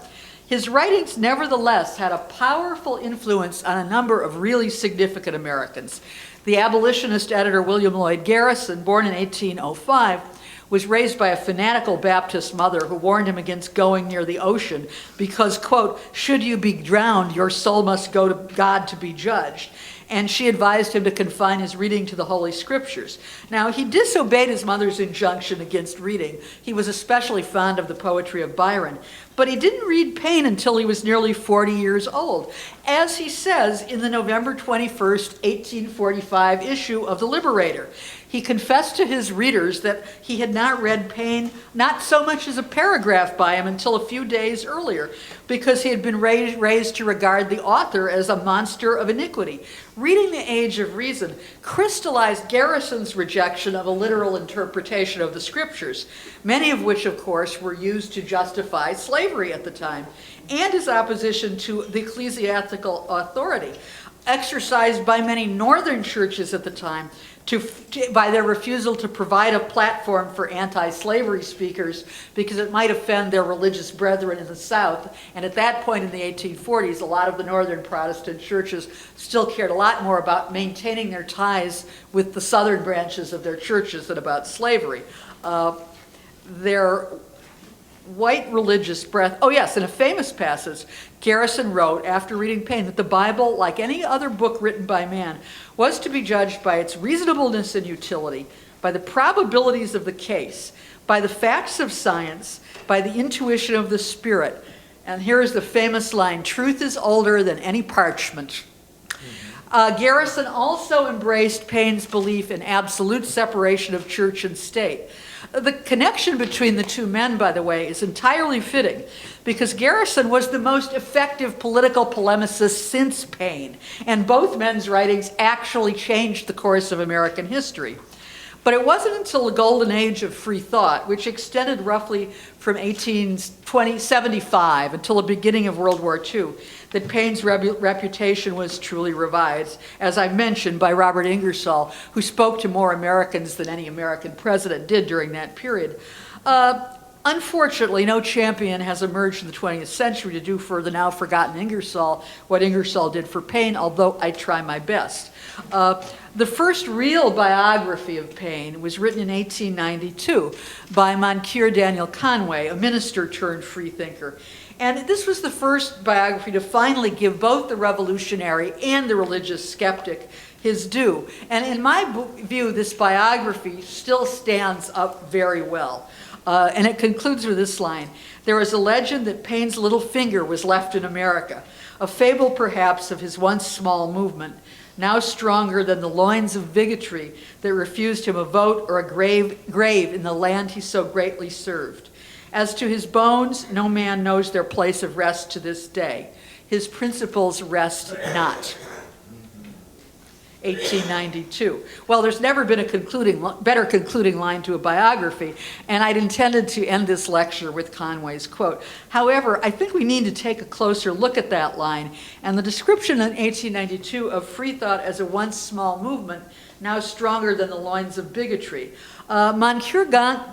his writings nevertheless had a powerful influence on a number of really significant Americans. The abolitionist editor William Lloyd Garrison, born in 1805, was raised by a fanatical Baptist mother who warned him against going near the ocean because, quote, should you be drowned, your soul must go to God to be judged. And she advised him to confine his reading to the Holy Scriptures. Now, he disobeyed his mother's injunction against reading. He was especially fond of the poetry of Byron. But he didn't read Paine until he was nearly 40 years old, as he says in the November 21st, 1845 issue of The Liberator. He confessed to his readers that he had not read Paine, not so much as a paragraph by him until a few days earlier, because he had been raised to regard the author as a monster of iniquity. Reading The Age of Reason crystallized Garrison's rejection of a literal interpretation of the Scriptures, many of which, of course, were used to justify slavery at the time, and his opposition to the ecclesiastical authority, exercised by many northern churches at the time by their refusal to provide a platform for anti-slavery speakers because it might offend their religious brethren in the South. And at that point in the 1840s, a lot of the northern Protestant churches still cared a lot more about maintaining their ties with the southern branches of their churches than about slavery. Their white religious breath. Oh yes, in a famous passage, Garrison wrote after reading Paine that the Bible, like any other book written by man, was to be judged by its reasonableness and utility, by the probabilities of the case, by the facts of science, by the intuition of the Spirit. And here is the famous line, truth is older than any parchment. Garrison also embraced Paine's belief in absolute separation of church and state. The connection between the two men, by the way, is entirely fitting because Garrison was the most effective political polemicist since Paine, and both men's writings actually changed the course of American history. But it wasn't until the golden age of free thought, which extended roughly from 1875 until the beginning of World War II, that Paine's reputation was truly revived, as I mentioned, by Robert Ingersoll, who spoke to more Americans than any American president did during that period. Unfortunately, no champion has emerged in the 20th century to do for the now forgotten Ingersoll what Ingersoll did for Paine, although I try my best. The first real biography of Paine was written in 1892 by Monsieur Daniel Conway, a minister turned freethinker. And this was the first biography to finally give both the revolutionary and the religious skeptic his due. And in my view, this biography still stands up very well. And it concludes with this line: there is a legend that Paine's little finger was left in America, a fable perhaps of his once small movement, now stronger than the loins of bigotry that refused him a vote or a grave in the land he so greatly served. As to his bones, no man knows their place of rest to this day. His principles rest not. 1892. Well, there's never been a better concluding line to a biography, and I'd intended to end this lecture with Conway's quote. However, I think we need to take a closer look at that line and the description in 1892 of free thought as a once small movement, now stronger than the loins of bigotry. Monsieur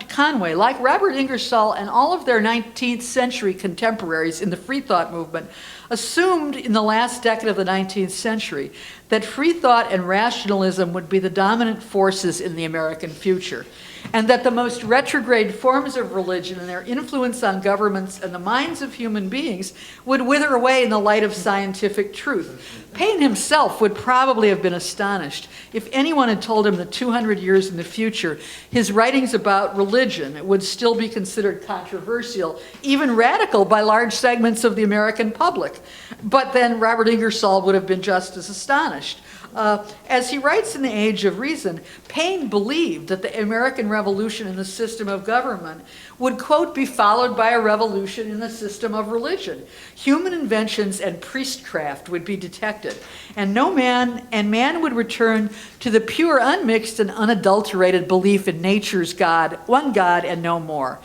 Conway, like Robert Ingersoll and all of their 19th century contemporaries in the free thought movement, assumed in the last decade of the 19th century that free thought and rationalism would be the dominant forces in the American future, and that the most retrograde forms of religion and their influence on governments and the minds of human beings would wither away in the light of scientific truth. Paine himself would probably have been astonished if anyone had told him that 200 years in the future, his writings about religion would still be considered controversial, even radical by large segments of the American public. But then Robert Ingersoll would have been just as astonished. As he writes in The Age of Reason, Paine believed that the American Revolution in the system of government would, quote, be followed by a revolution in the system of religion. Human inventions and priestcraft would be detected, and man would return to the pure, unmixed, and unadulterated belief in nature's God, one God and no more.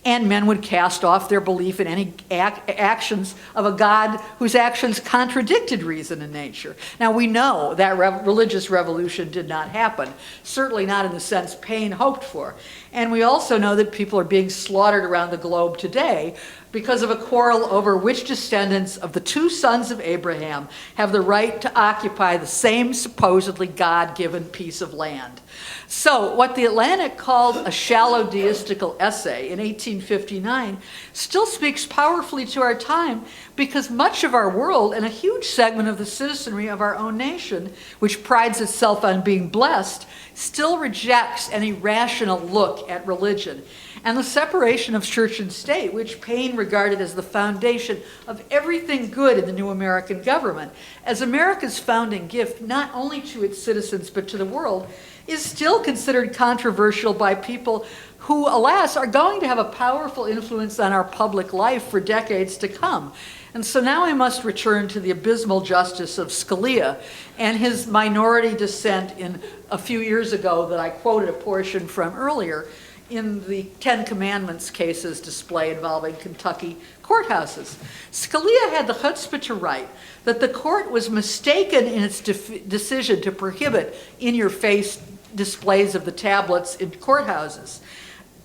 And men would cast off their belief in any actions of a God whose actions contradicted reason and nature. Now, we know that religious revolution did not happen, certainly not in the sense Paine hoped for. And we also know that people are being slaughtered around the globe today because of a quarrel over which descendants of the two sons of Abraham have the right to occupy the same supposedly God-given piece of land. So what the Atlantic called a shallow deistical essay in 1859 still speaks powerfully to our time, because much of our world and a huge segment of the citizenry of our own nation, which prides itself on being blessed, still rejects any rational look at religion. And the separation of church and state, which Paine regarded as the foundation of everything good in the new American government, as America's founding gift not only to its citizens but to the world, is still considered controversial by people who, alas, are going to have a powerful influence on our public life for decades to come. And so now I must return to the abysmal justice of Scalia and his minority dissent in a few years ago that I quoted a portion from earlier in the Ten Commandments cases display involving Kentucky courthouses. Scalia had the chutzpah to write that the court was mistaken in its decision to prohibit in-your-face displays of the tablets in courthouses.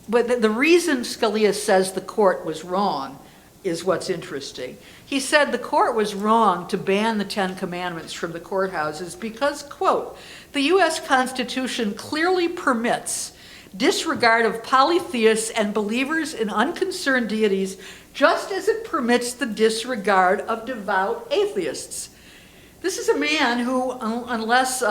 But the reason Scalia says the court was wrong is what's interesting. He said the court was wrong to ban the Ten Commandments from the courthouses because, quote, the U.S. Constitution clearly permits disregard of polytheists and believers in unconcerned deities, just as it permits the disregard of devout atheists. This is a man who, unless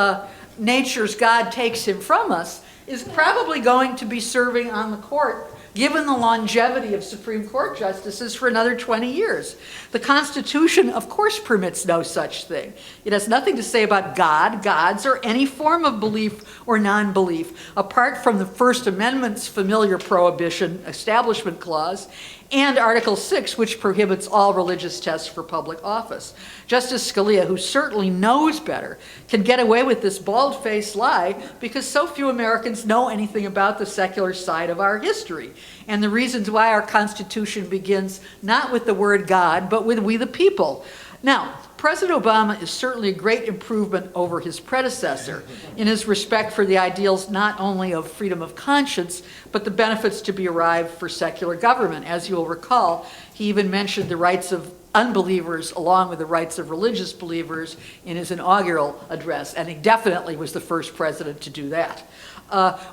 nature's God takes him from us, is probably going to be serving on the court, given the longevity of Supreme Court justices, for another 20 years. The Constitution, of course, permits no such thing. It has nothing to say about God, gods, or any form of belief or non-belief, apart from the First Amendment's familiar prohibition, Establishment Clause, and Article 6, which prohibits all religious tests for public office. Justice Scalia, who certainly knows better, can get away with this bald-faced lie because so few Americans know anything about the secular side of our history and the reasons why our Constitution begins not with the word God, but with we the people. Now, President Obama is certainly a great improvement over his predecessor in his respect for the ideals not only of freedom of conscience, but the benefits to be arrived for secular government. As you will recall, he even mentioned the rights of unbelievers along with the rights of religious believers in his inaugural address, and he definitely was the first president to do that.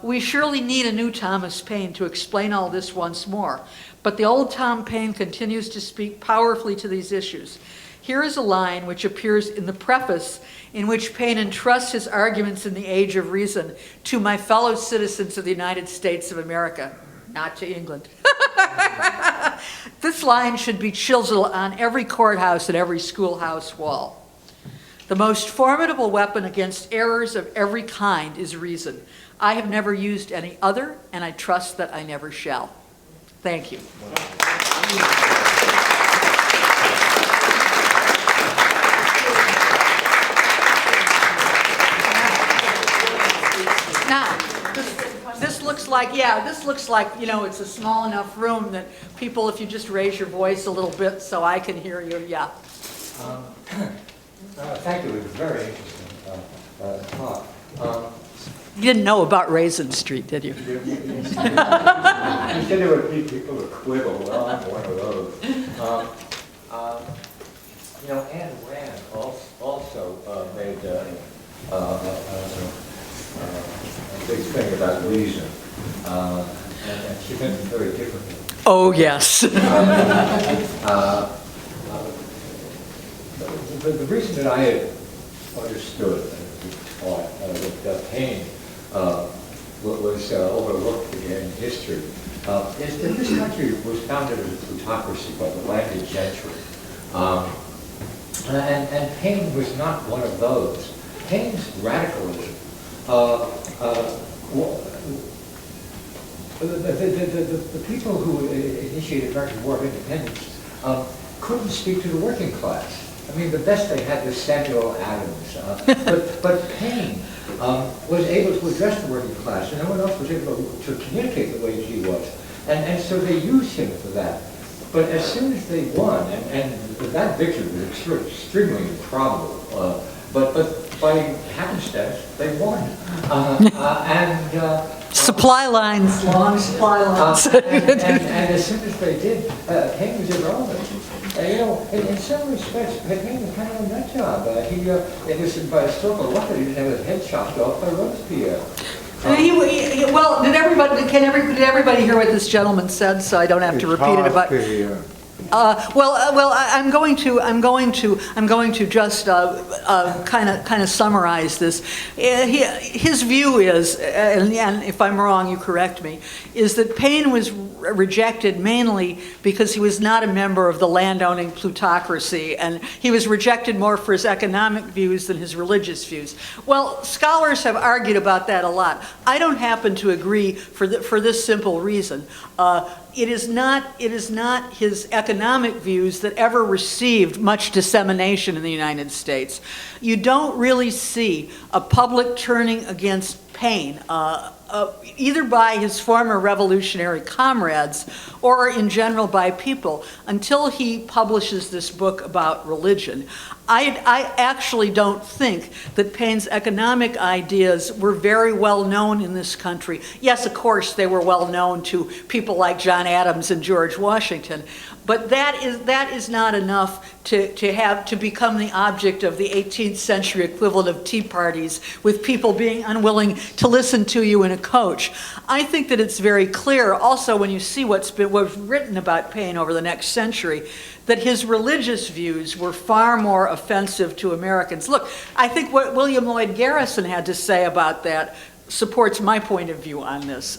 We surely need a new Thomas Paine to explain all this once more, but the old Tom Paine continues to speak powerfully to these issues. Here is a line which appears in the preface in which Paine entrusts his arguments in the Age of Reason to my fellow citizens of the United States of America, not to England. This line should be chiseled on every courthouse and every schoolhouse wall. The most formidable weapon against errors of every kind is reason. I have never used any other, and I trust that I never shall. Thank you. Now, this looks like, you know, it's a small enough room that people, if you just raise your voice a little bit so I can hear you, yeah. Thank you. It was a very interesting talk. You didn't know about Raisin Street, did you? You said there would be people who quibble. Well, I'm one of those. You know, Anne Rand also made a big thing about reason, and she meant it very differently. Oh, yes. The reason that I had understood and taught that Paine was overlooked in history is that this country was founded as a plutocracy by the landed gentry. And Paine was not one of those. Paine's radicalism, the people who initiated the American War of Independence couldn't speak to the working class. I mean, the best they had was Samuel Adams. But Paine was able to address the working class, and no one else was able to communicate the way he was. And so they used him for that. But as soon as they won, and that victory was extremely improbable, but by happenstance, they won. Supply lines, long supply lines. And as soon as they did, Paine was irrelevant. In some respects, Paine was kind of a nut job. It was by a stroke of luck that he didn't have his head chopped off by Robespierre. Well, did everybody hear what this gentleman said? So I don't have to repeat it. About. I'm going to just kind of summarize this. His view is, and if I'm wrong, you correct me, is that Paine was rejected mainly because he was not a member of the landowning plutocracy, and he was rejected more for his economic views than his religious views. Well, scholars have argued about that a lot. I don't happen to agree for this simple reason. It is not his economic views that ever received much dissemination in the United States. You don't really see a public turning against Paine, either by his former revolutionary comrades or in general by people, until he publishes this book about religion. I actually don't think that Paine's economic ideas were very well known in this country. Yes, of course, they were well known to people like John Adams and George Washington, but that is not enough to become the object of the 18th century equivalent of tea parties, with people being unwilling to listen to you in a coach. I think that it's very clear also when you see what's written about Paine over the next century, that his religious views were far more offensive to Americans. Look, I think what William Lloyd Garrison had to say about that supports my point of view on this,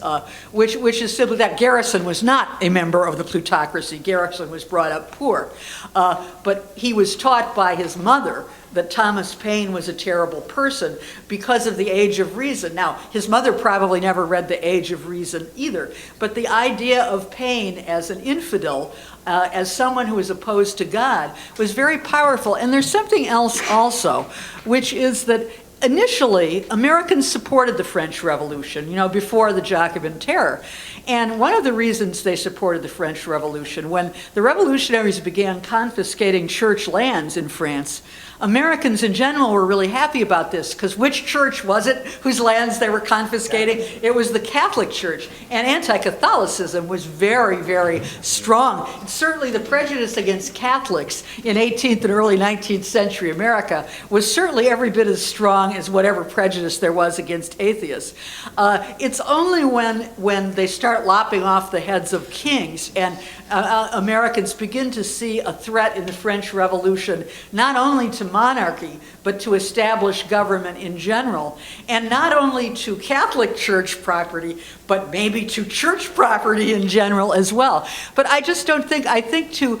which is simply that Garrison was not a member of the plutocracy. Garrison was brought up poor, but he was taught by his mother that Thomas Paine was a terrible person because of the Age of Reason. Now, his mother probably never read the Age of Reason either, but the idea of Paine as an infidel, as someone who was opposed to God, was very powerful. And there's something else also, which is that initially, Americans supported the French Revolution, before the Jacobin Terror. And one of the reasons they supported the French Revolution, when the revolutionaries began confiscating church lands in France, Americans in general were really happy about this, because which church was it whose lands they were confiscating? It was the Catholic Church, and anti-Catholicism was very, very strong. And certainly the prejudice against Catholics in 18th and early 19th century America was certainly every bit as strong as whatever prejudice there was against atheists. It's only when they start lopping off the heads of kings and Americans begin to see a threat in the French Revolution, not only to monarchy, but to establish government in general, and not only to Catholic Church property, but maybe to church property in general as well. But I just don't think, I think to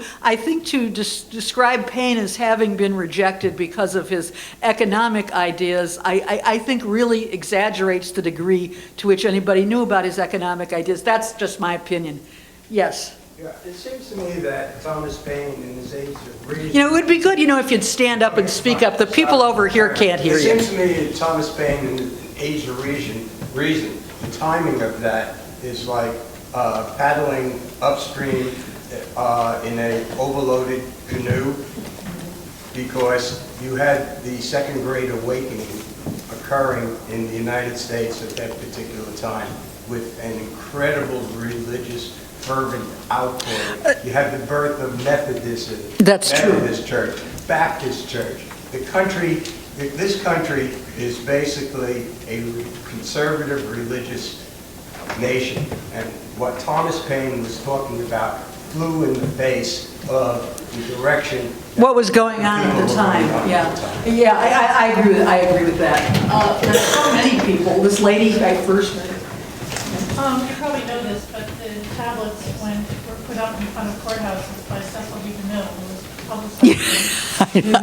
describe Paine as having been rejected because of his economic ideas, I think really exaggerates the degree to which anybody knew about his economic ideas. That's just my opinion. Yes? Yeah, it seems to me that Thomas Paine in his Age of Reason... it would be good, if you'd stand up and speak up. The people over here can't hear you. It seems to me that Thomas Paine in his Age of Reason, the timing of that is like paddling upstream in an overloaded canoe, because you had the Second Great Awakening occurring in the United States at that particular time, with an incredible religious fervent outpouring. You have the birth of Methodism, Methodist Church, Baptist Church. This country is basically a conservative religious nation, and what Thomas Paine was talking about flew in the face of the direction what was going on at the time. I agree with that. There's so many people. This lady I first met. You probably know this, but the tablets were put up in front of courthouses by Cecil B. DeMille, who was published.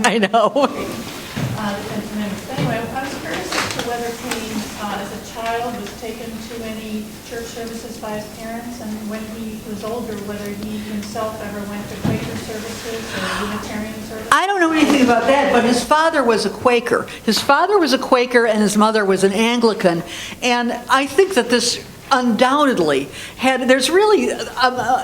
I know. The Ten Commandments. Anyway, I was curious as to whether Paine, as a child, was taken to any church services by his parents, and when he was older, whether he himself ever went to Quaker services or Unitarian services. I don't know anything about that, but his father was a Quaker. His father was a Quaker, and his mother was an Anglican, and I think that this undoubtedly there's really,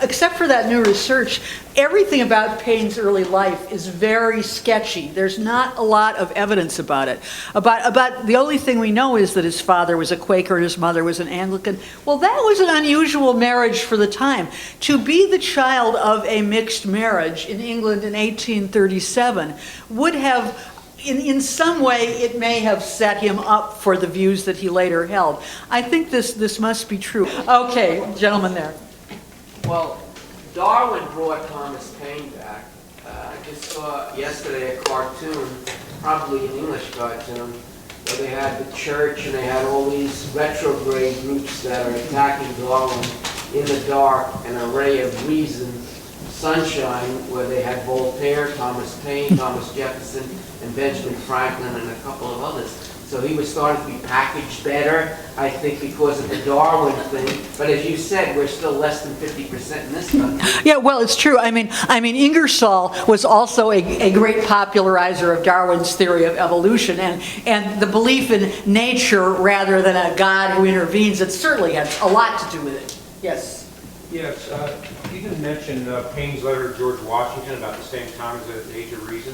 except for that new research, everything about Paine's early life is very sketchy. There's not a lot of evidence about it. About the only thing we know is that his father was a Quaker and his mother was an Anglican. Well, that was an unusual marriage for the time. To be the child of a mixed marriage in England in 1837 would have, in some way, it may have set him up for the views that he later held. I think this must be true. Okay, gentleman there. Well, Darwin brought Thomas Paine back. I just saw yesterday a cartoon, probably an English cartoon, where they had the church and they had all these retrograde groups that are attacking Darwin in the dark, an array of reason, sunshine, where they had Voltaire, Thomas Paine, Thomas Jefferson, and Benjamin Franklin, and a couple of others. So he was starting to be packaged better, I think, because of the Darwin thing. But as you said, we're still less than 50% in this country. Yeah, well, it's true. I mean, Ingersoll was also a great popularizer of Darwin's theory of evolution, and the belief in nature rather than a God who intervenes. It certainly has a lot to do with it. Yes. Yes, you didn't mention Paine's letter to George Washington about the same time as the Age of Reason.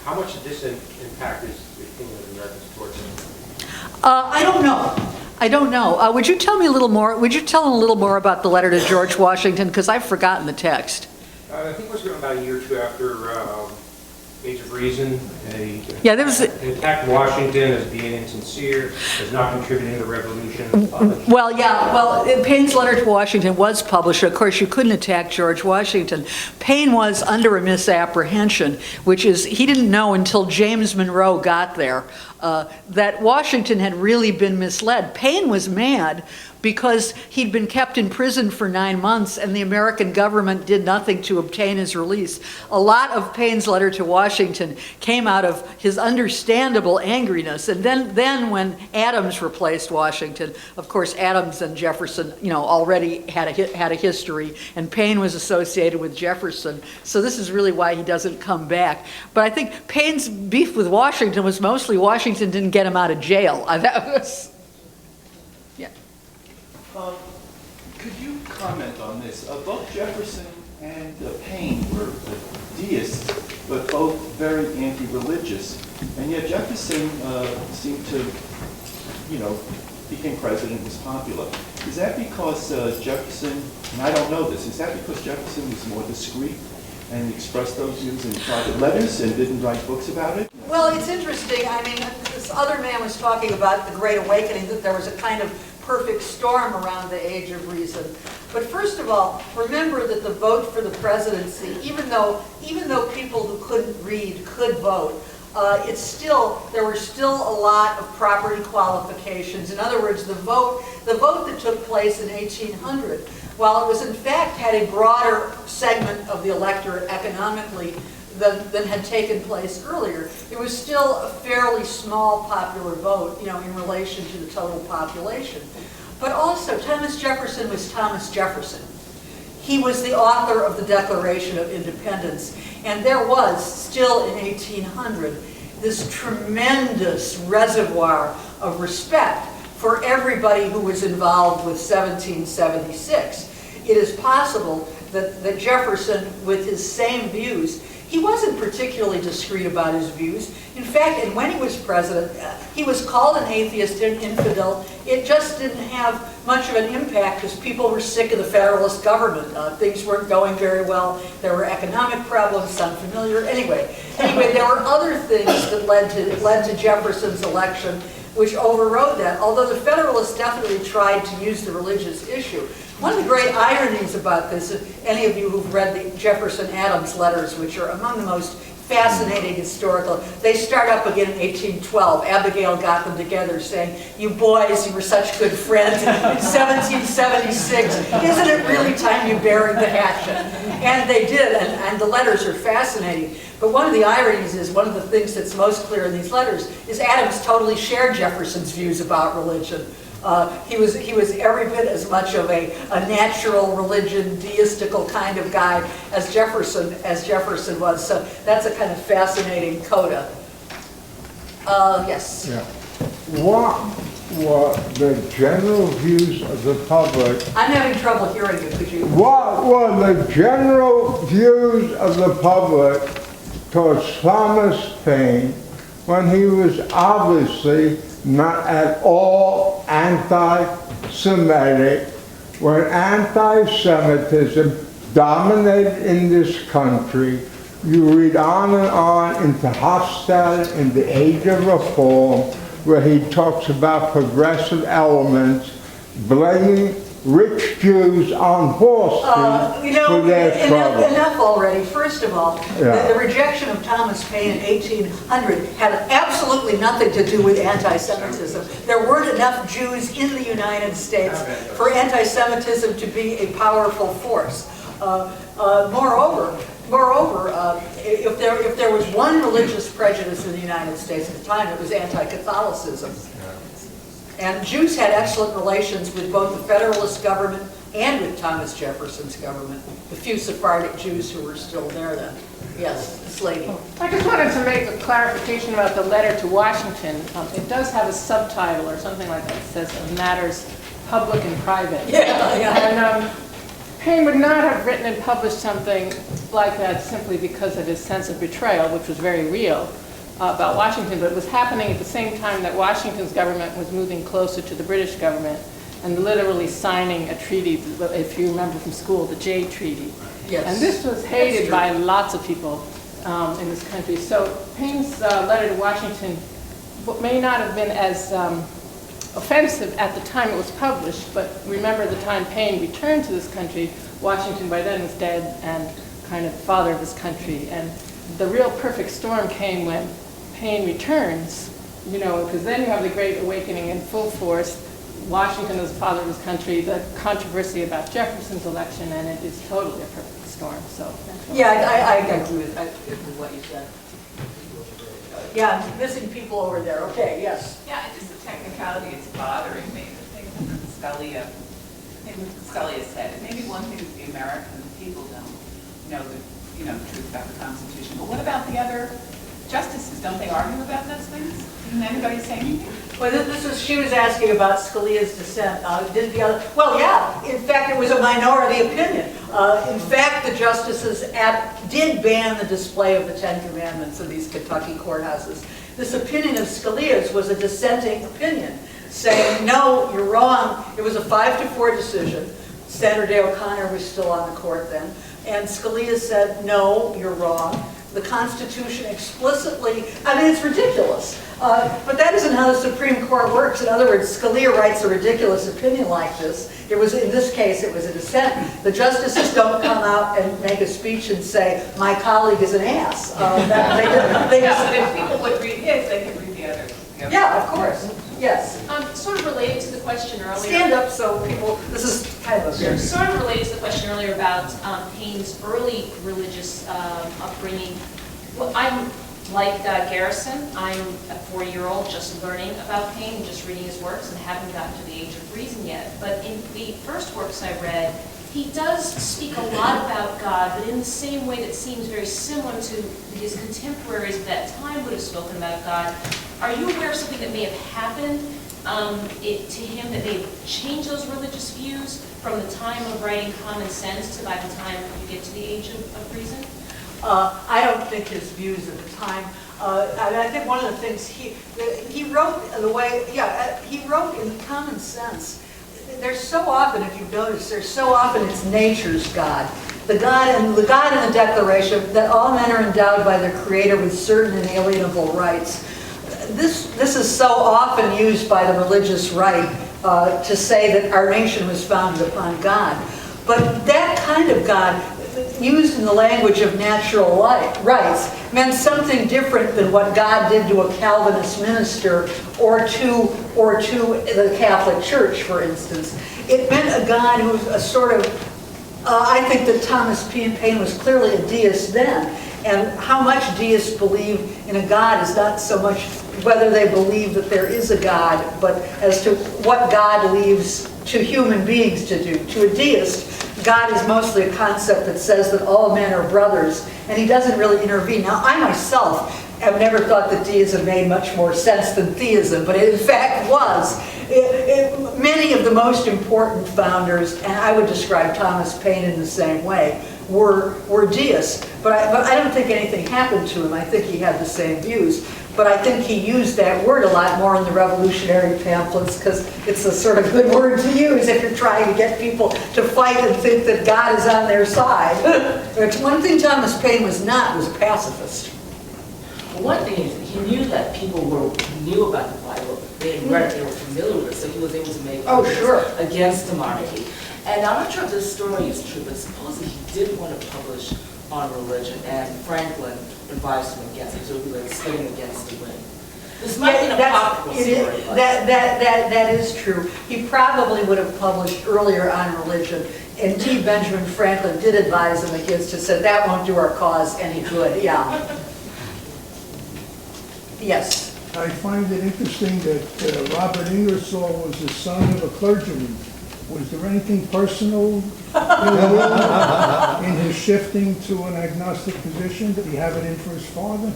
How much did this impact his opinion of Americans towards him? I don't know. I don't know. Would you tell me a little more? Would you tell him a little more about the letter to George Washington? Because I've forgotten the text. I think it was written about a year or two after Age of Reason. Yeah, there was. He attacked Washington as being insincere, as not contributing to the revolution. Well, yeah. Well, Paine's letter to Washington was published. Of course, you couldn't attack George Washington. Paine was under a misapprehension, which is he didn't know until James Monroe got there that Washington had really been misled. Paine was mad because he'd been kept in prison for 9 months and the American government did nothing to obtain his release. A lot of Paine's letter to Washington came out of his understandable angriness. And then when Adams replaced Washington, of course, Adams and Jefferson, already had a history, and Paine was associated with Jefferson. So this is really why he doesn't come back. But I think Paine's beef with Washington was mostly Washington didn't get him out of jail. That was, yeah. Could you comment on this? Both Jefferson and Paine were deists, but both very anti-religious. And yet Jefferson seemed to, became president, was popular. Is that because Jefferson, and I don't know this, is that because Jefferson was more discreet and expressed those views in private letters and didn't write books about it? Well, it's interesting. I mean, this other man was talking about the Great Awakening, that there was a kind of perfect storm around the Age of Reason. But first of all, remember that the vote for the presidency, even though people who couldn't read could vote, there were still a lot of property qualifications. In other words, the vote that took place in 1800, while it was in fact had a broader segment of the electorate economically than had taken place earlier, it was still a fairly small popular vote, in relation to the total population. But also, Thomas Jefferson was Thomas Jefferson. He was the author of the Declaration of Independence, and there was still in 1800 this tremendous reservoir of respect for everybody who was involved with 1776. It is possible that Jefferson, with his same views, he wasn't particularly discreet about his views. In fact, and when he was president, he was called an atheist and infidel. It just didn't have much of an impact because people were sick of the Federalist government. Things weren't going very well. There were economic problems, unfamiliar. Anyway, there were other things that led to Jefferson's election, which overrode that. Although the Federalists definitely tried to use the religious issue. One of the great ironies about this, if any of you who've read the Jefferson-Adams letters, which are among the most fascinating historical, they start up again in 1812. Abigail got them together saying, "You boys, you were such good friends in 1776. Isn't it really time you buried the hatchet?" And they did, and the letters are fascinating. But one of the ironies is, one of the things that's most clear in these letters is Adams totally shared Jefferson's views about religion. He was every bit as much of a natural religion, deistical kind of guy as Jefferson was. So that's a kind of fascinating coda. Yes. Yeah. Why, were the general views of the public? I'm having trouble hearing you, could you? What were the general views of the public towards Thomas Paine when he was obviously not at all anti-Semitic, when anti-Semitism dominated in this country? You read on and on into Hofstadter in The Age of Reform, where he talks about progressive elements blaming rich Jews on Wall Street for their trouble. Enough already. First of all, Yeah. the rejection of Thomas Paine in 1800 had absolutely nothing to do with anti-Semitism. There weren't enough Jews in the United States for anti-Semitism to be a powerful force. Moreover, if there was one religious prejudice in the United States at the time, it was anti-Catholicism. And Jews had excellent relations with both the Federalist government and with Thomas Jefferson's government, the few Sephardic Jews who were still there then. Yes, this lady. I just wanted to make a clarification about the letter to Washington. It does have a subtitle or something like that. It says matters public and private. Yeah. And Paine would not have written and published something like that simply because of his sense of betrayal, which was very real, about Washington, but it was happening at the same time that Washington's government was moving closer to the British government and literally signing a treaty, if you remember from school, the Jay Treaty. Yes. And this was hated by lots of people in this country. So Paine's letter to Washington may not have been as offensive at the time it was published, but remember the time Paine returned to this country, Washington by then was dead and kind of father of this country. And the real perfect storm came when Paine returns, you know, because then you have the Great Awakening in full force. Washington is the father of his country, the controversy about Jefferson's election, and it is totally a perfect storm. So Yeah, I agree with what you said. Yeah, I'm missing people over there. Okay, yes. Yeah, just the technicality is bothering me. The thing that Scalia said, and maybe one thing is the American people don't know the truth about the Constitution. But what about the other justices? Don't they argue about those things? Didn't anybody say anything? Well, she was asking about Scalia's dissent. Well, yeah, in fact, it was a minority opinion. In fact, the justices did ban the display of the Ten Commandments in these Kentucky courthouses. This opinion of Scalia's was a dissenting opinion, saying, no, you're wrong. It was a 5-4 decision. Senator Day O'Connor was still on the court then. And Scalia said, no, you're wrong. The Constitution explicitly, I mean, it's ridiculous. But that isn't how the Supreme Court works. In other words, Scalia writes a ridiculous opinion like this. In this case, it was a dissent. The justices don't come out and make a speech and say, my colleague is an ass. But if people would read his, they could read the other. Yeah, of course. Yes. Sort of related to the question earlier. Stand up so people, this is kind of a sort of related to the question earlier about Paine's early religious upbringing. Well, I'm like Garrison. I'm a 4-year-old just learning about Paine, just reading his works, and haven't gotten to the age of reason yet. But in the first works I read, he does speak a lot about God, but in the same way that seems very similar to his contemporaries of that time would have spoken about God. Are you aware of something that may have happened to him that may have changed those religious views from the time of writing Common Sense to by the time you get to the age of reason? I don't think his views at the time. I think one of the things he wrote he wrote in Common Sense. There's so often, if you've noticed, it's nature's God. The God in the Declaration that all men are endowed by their Creator with certain inalienable rights. This is so often used by the religious right to say that our nation was founded upon God. But that kind of God, used in the language of natural rights, meant something different than what God did to a Calvinist minister or to the Catholic Church, for instance. It meant a God who was a sort of, I think that Thomas Paine was clearly a deist then. And how much deists believe in a God is not so much whether they believe that there is a God, but as to what God leaves to human beings to do. To a deist, God is mostly a concept that says that all men are brothers, and he doesn't really intervene. Now, I myself am I've never thought that deism made much more sense than theism, but it in fact was. Many of the most important founders, and I would describe Thomas Paine in the same way, were deists. But I don't think anything happened to him. I think he had the same views. But I think he used that word a lot more in the revolutionary pamphlets because it's a sort of good word to use if you're trying to get people to fight and think that God is on their side. One thing Thomas Paine was not was a pacifist. One thing is he knew that people knew about the Bible. They had read it, they were familiar with it, so he was able to make arguments against the monarchy. And I'm not sure if this story is true, but supposedly he did want to publish on religion, and Franklin advised him against it, so he was like spitting against the wind. This might be an apocryphal story. That is true. He probably would have published earlier on religion, and T. Benjamin Franklin did advise him against it, said that won't do our cause any good, yeah. Yes. I find it interesting that Robert Ingersoll was the son of a clergyman. Was there anything personal in his shifting to an agnostic position? Did he have it in for his father?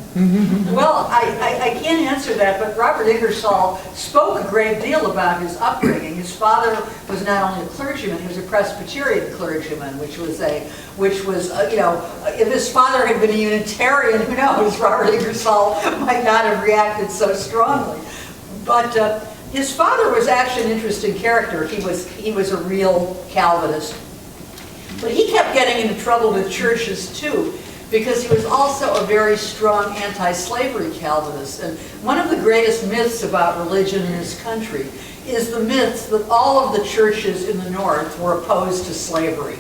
Well, I can't answer that, but Robert Ingersoll spoke a great deal about his upbringing. His father was not only a clergyman, he was a Presbyterian clergyman, which was you know, if his father had been a Unitarian, who knows, Robert Ingersoll might not have reacted so strongly. But his father was actually an interesting character. He was a real Calvinist. But he kept getting into trouble with churches too, because he was also a very strong anti-slavery Calvinist. And one of the greatest myths about religion in this country is the myth that all of the churches in the North were opposed to slavery.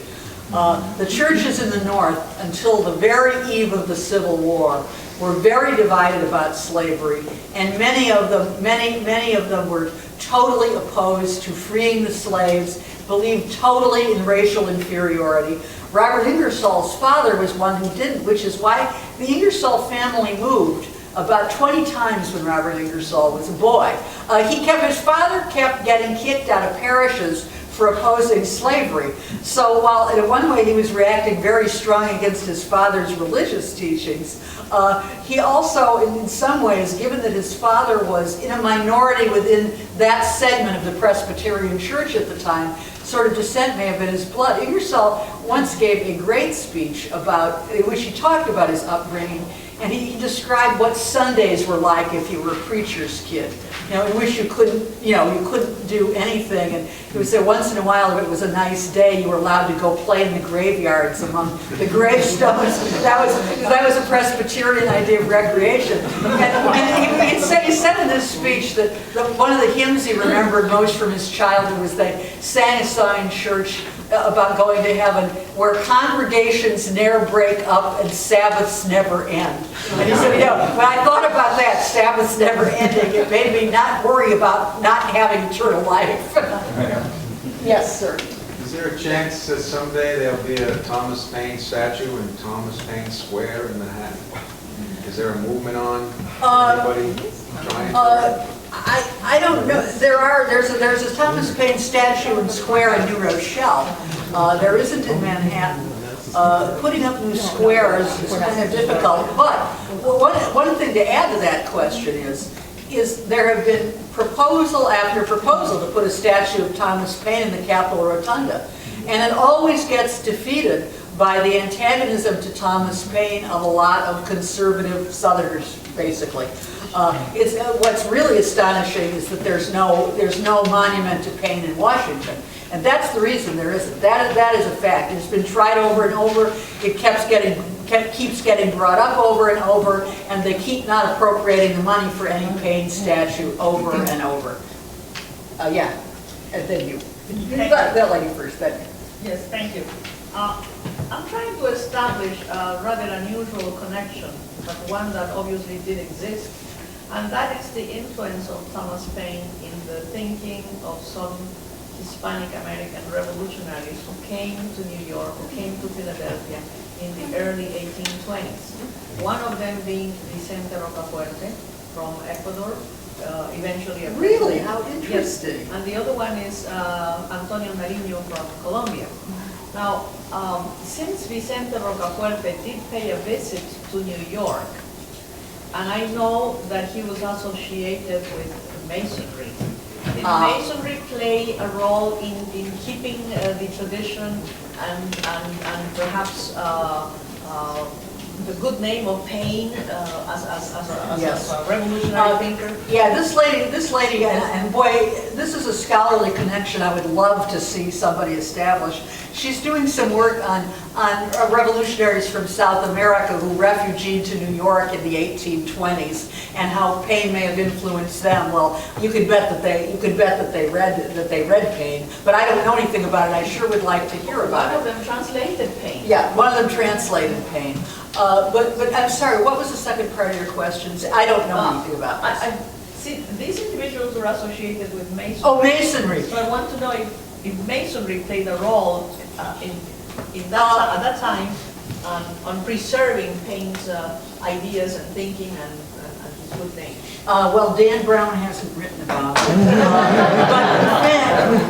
The churches in the North, until the very eve of the Civil War, were very divided about slavery, and many of them were totally opposed to freeing the slaves, believed totally in racial inferiority. Robert Ingersoll's father was one who didn't, which is why the Ingersoll family moved about 20 times when Robert Ingersoll was a boy. His father kept getting kicked out of parishes for opposing slavery. So while in one way he was reacting very strong against his father's religious teachings, he also, in some ways, given that his father was in a minority within that segment of the Presbyterian Church at the time, sort of dissent may have been his blood. Ingersoll once gave a great speech in which he talked about his upbringing, and he described what Sundays were like if you were a preacher's kid. You know, in which you couldn't do anything. And he would say once in a while, if it was a nice day, you were allowed to go play in the graveyards among the gravestones. That was a Presbyterian idea of recreation. And he said in this speech that one of the hymns he remembered most from his childhood was they sang a song in church about going to heaven where congregations ne'er break up and Sabbaths never end. And he said, you know, when I thought about that, Sabbaths never ending, it made me not worry about not having eternal life. Yes, sir. Is there a chance that someday there'll be a Thomas Paine statue in Thomas Paine Square in Manhattan? Is there a movement on anybody trying to? I don't know. There's a Thomas Paine statue and square in New Rochelle. There isn't in Manhattan. Putting up new squares is kind of difficult. But one thing to add to that question is there have been proposal after proposal to put a statue of Thomas Paine in the Capitol Rotunda, and it always gets defeated by the antagonism to Thomas Paine of a lot of conservative Southerners, basically. What's really astonishing is that there's no monument to Paine in Washington, and that's the reason there isn't. That is a fact. It's been tried over and over. It keeps getting brought up over and over, and they keep not appropriating the money for any Paine statue over and over. Yeah, and then you. That lady first. Then. Yes, thank you. I'm trying to establish a rather unusual connection, but one that obviously did exist, and that is the influence of Thomas Paine in the thinking of some Hispanic American revolutionaries who came to New York, who came to Philadelphia in the early 1820s. One of them being Vicente Rocafuerte from Ecuador, eventually a Really? How interesting. Yes. And the other one is Antonio Nariño from Colombia. Now, since Vicente Rocafuerte did pay a visit to New York, And I know that he was associated with Masonry. Did Masonry play a role in keeping the tradition and perhaps the good name of Paine as a revolutionary thinker? Yeah, this lady, and boy, this is a scholarly connection I would love to see somebody establish. She's doing some work on revolutionaries from South America who refugeed to New York in the 1820s and how Paine may have influenced them. Well, you could bet that they read Paine, but I don't know anything about it. I sure would like to hear about it. One of them translated Paine. Yeah, one of them translated Paine. But I'm sorry, what was the second part of your questions? I don't know anything about this. See, these individuals were associated with Masonry. Oh, Masonry. So I want to know if Masonry played a role at that time on preserving Paine's ideas and thinking and his good name. Well, Dan Brown hasn't written about it. But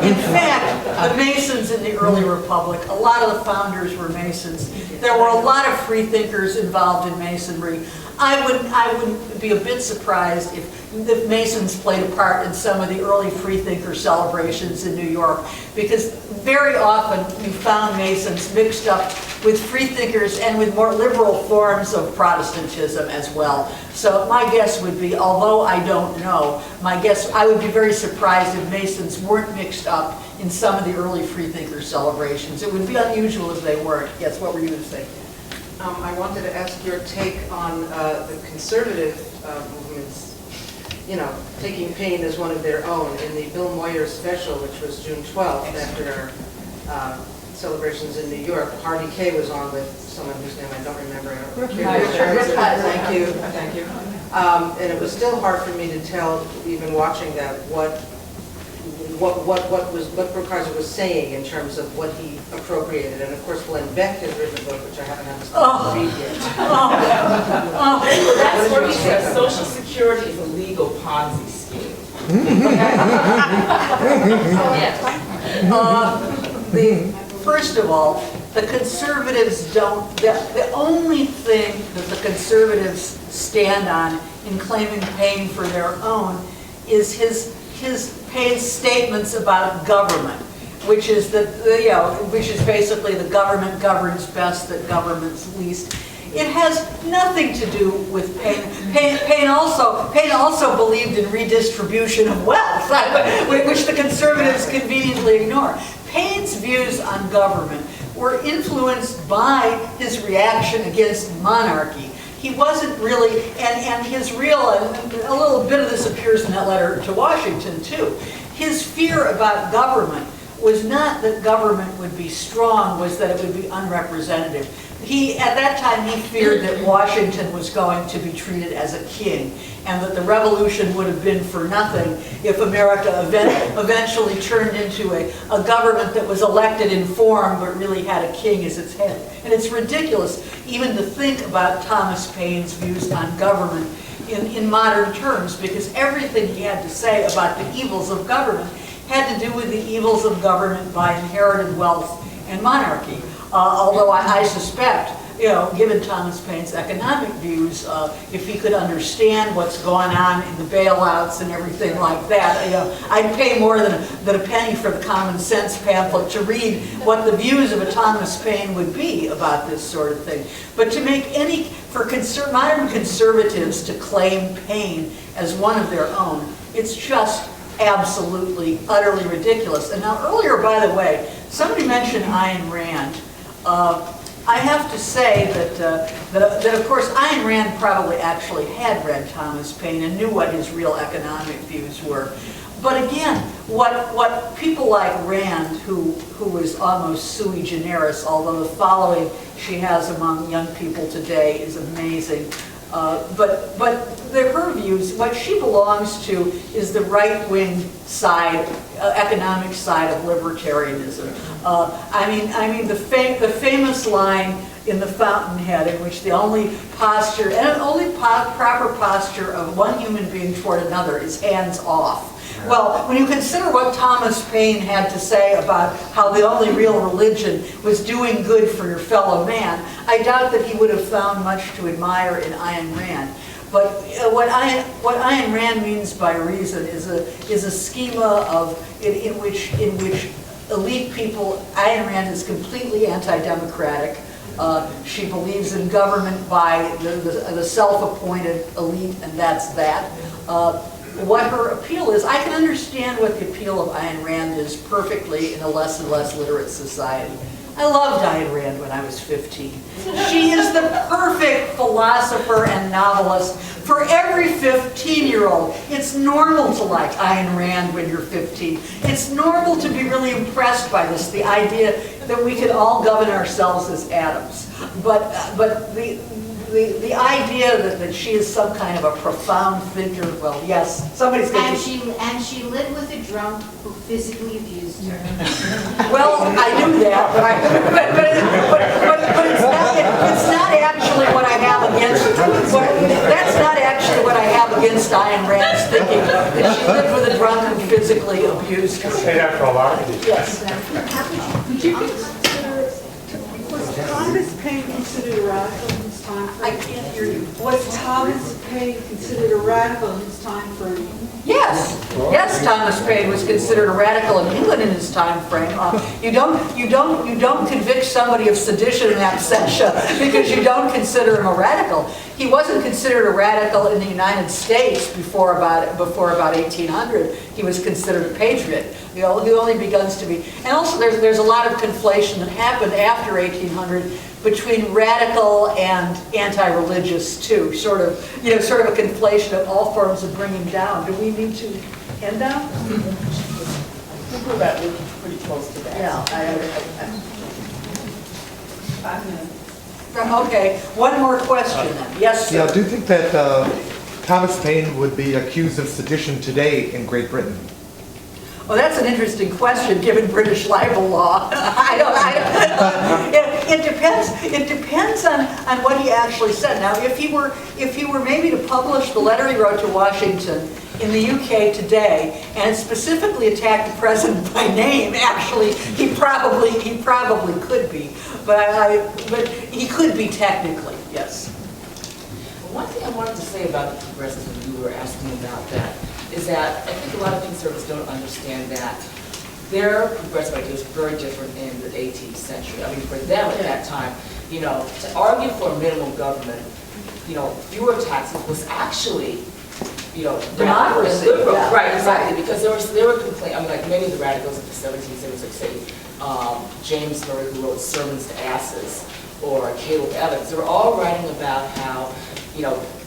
in fact, the Masons in the early Republic, a lot of the founders were Masons. There were a lot of free thinkers involved in Masonry. I would be a bit surprised if the Masons played a part in some of the early freethinker celebrations in New York, because very often we found Masons mixed up with freethinkers and with more liberal forms of Protestantism as well. So my guess would be, although I don't know, my guess, I would be very surprised if Masons weren't mixed up in some of the early freethinker celebrations. It would be unusual if they weren't. Yes, what were you going to say? I wanted to ask your take on the conservative movements, you know, taking Paine as one of their own. In the Bill Moyer special, which was June 12th, after our celebrations in New York, Harvey Kay was on with someone whose name I don't remember. Thank you. Thank you. And it was still hard for me to tell, even watching that, what Brookhiser was saying in terms of what he appropriated. And of course, Glenn Beck has written a book which I haven't had the time to read yet. That's what he says. Social Security is a legal Ponzi scheme. First of all, the conservatives don't, the only thing that the conservatives stand on in claiming Paine for their own is his Paine's statements about government, which is that, which is basically the government governs best, that government's least. It has nothing to do with Paine. Paine also believed in redistribution of wealth, which the conservatives conveniently ignore. Paine's views on government were influenced by his reaction against monarchy. He wasn't really, and his real, a little bit of this appears in that letter to Washington too. His fear about government was not that government would be strong, was that it would be unrepresentative. At that time, he feared that Washington was going to be treated as a king, and that the revolution would have been for nothing if America eventually turned into a government that was elected in form but really had a king as its head. And it's ridiculous even to think about Thomas Paine's views on government in modern terms, because everything he had to say about the evils of government had to do with the evils of government by inherited wealth and monarchy. Although I suspect, given Thomas Paine's economic views, if he could understand what's going on in the bailouts and everything like that, I'd pay more than a penny for the Common Sense pamphlet to read what the views of a Thomas Paine would be about this sort of thing. But to make for modern conservatives to claim Paine as one of their own, it's just absolutely, utterly ridiculous. And now earlier, by the way, somebody mentioned Ayn Rand. I have to say that of course Ayn Rand probably actually had read Thomas Paine and knew what his real economic views were. But again, what people like Rand, who is almost sui generis, although the following she has among young people today is amazing, but her views, what she belongs to is the right-wing side, economic side of libertarianism. I mean the famous line in The Fountainhead, in which the only posture, and only proper posture of one human being toward another is hands off. Well, when you consider what Thomas Paine had to say about how the only real religion was doing good for your fellow man, I doubt that he would have found much to admire in Ayn Rand. But what Ayn Rand means by reason is a schema in which elite people, Ayn Rand is completely anti-democratic. She believes in government by the self-appointed elite, and that's that. What her appeal is, I can understand what the appeal of Ayn Rand is perfectly in a less and less literate society. I loved Ayn Rand when I was 15. She is the perfect philosopher and novelist for every 15-year-old. It's normal to like Ayn Rand when you're 15. It's normal to be really impressed by this, the idea that we can all govern ourselves as atoms. But the idea that she is some kind of a profound thinker, well, yes, somebody's going to... And she lived with a drunk who physically abused her. Well, I knew that, but it's not actually what I have against... That's not actually what I have against Ayn Rand's thinking, that she lived with a drunk who physically abused her. I say that for a lot of these. Yes. Would you consider, was Thomas Paine considered a radical in his time frame? I can't hear you. Was Thomas Paine considered a radical in his time frame? Yes, yes, Thomas Paine was considered a radical in England in his time frame. You don't convict somebody of sedition in absentia because you don't consider him a radical. He wasn't considered a radical in the United States before about 1800. He was considered a patriot. He only begins to be. And also, there's a lot of conflation that happened after 1800 between radical and anti-religious too. Sort of a conflation of all forms of bringing down. Do we need to end down? We're pretty close to that. Yeah. 5 minutes. Okay, one more question then. Yes, sir. Yeah, do you think that Thomas Paine would be accused of sedition today in Great Britain? Well, that's an interesting question, given British libel law. It depends on what he actually said. Now, if he were maybe to publish the letter he wrote to Washington in the UK today, and specifically attacked the president by name, actually, he probably could be. But he could be technically, yes. One thing I wanted to say about the progressives when you were asking about that is that I think a lot of conservatives don't understand that their progressive ideas were very different in the 18th century. I mean, for them at that time, to argue for minimum government, fewer taxes was actually, democracy. Liberal. Yeah. Right, exactly, because they were complaining. I mean, like many of the radicals of the 17th, there was like, say, James Murray, who wrote Sermons to Asses, or Caleb Evans. They were all writing about how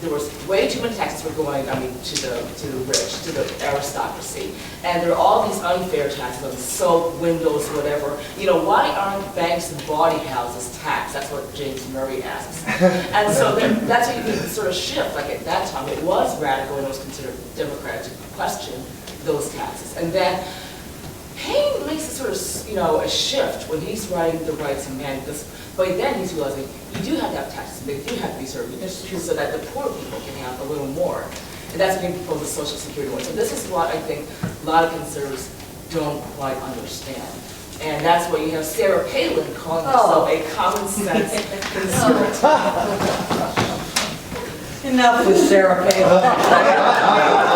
there was way too many taxes were going, to the rich, to the aristocracy. And there are all these unfair taxes on soap, windows, whatever. Why aren't banks and bawdy houses taxed? That's what James Murray asks. And so that's what you can sort of shift. Like at that time, it was radical and it was considered democratic to question those taxes. And then Paine makes a sort of, a shift when he's writing The Rights of Man, because by then he's realizing you do have to have taxes, they do have to be sort of redistributed so that the poor people can have a little more. And that's when he proposes Social Security one. So this is what I think a lot of conservatives don't quite understand. And that's why you have Sarah Palin calling herself a common sense conservative. Enough with Sarah Palin.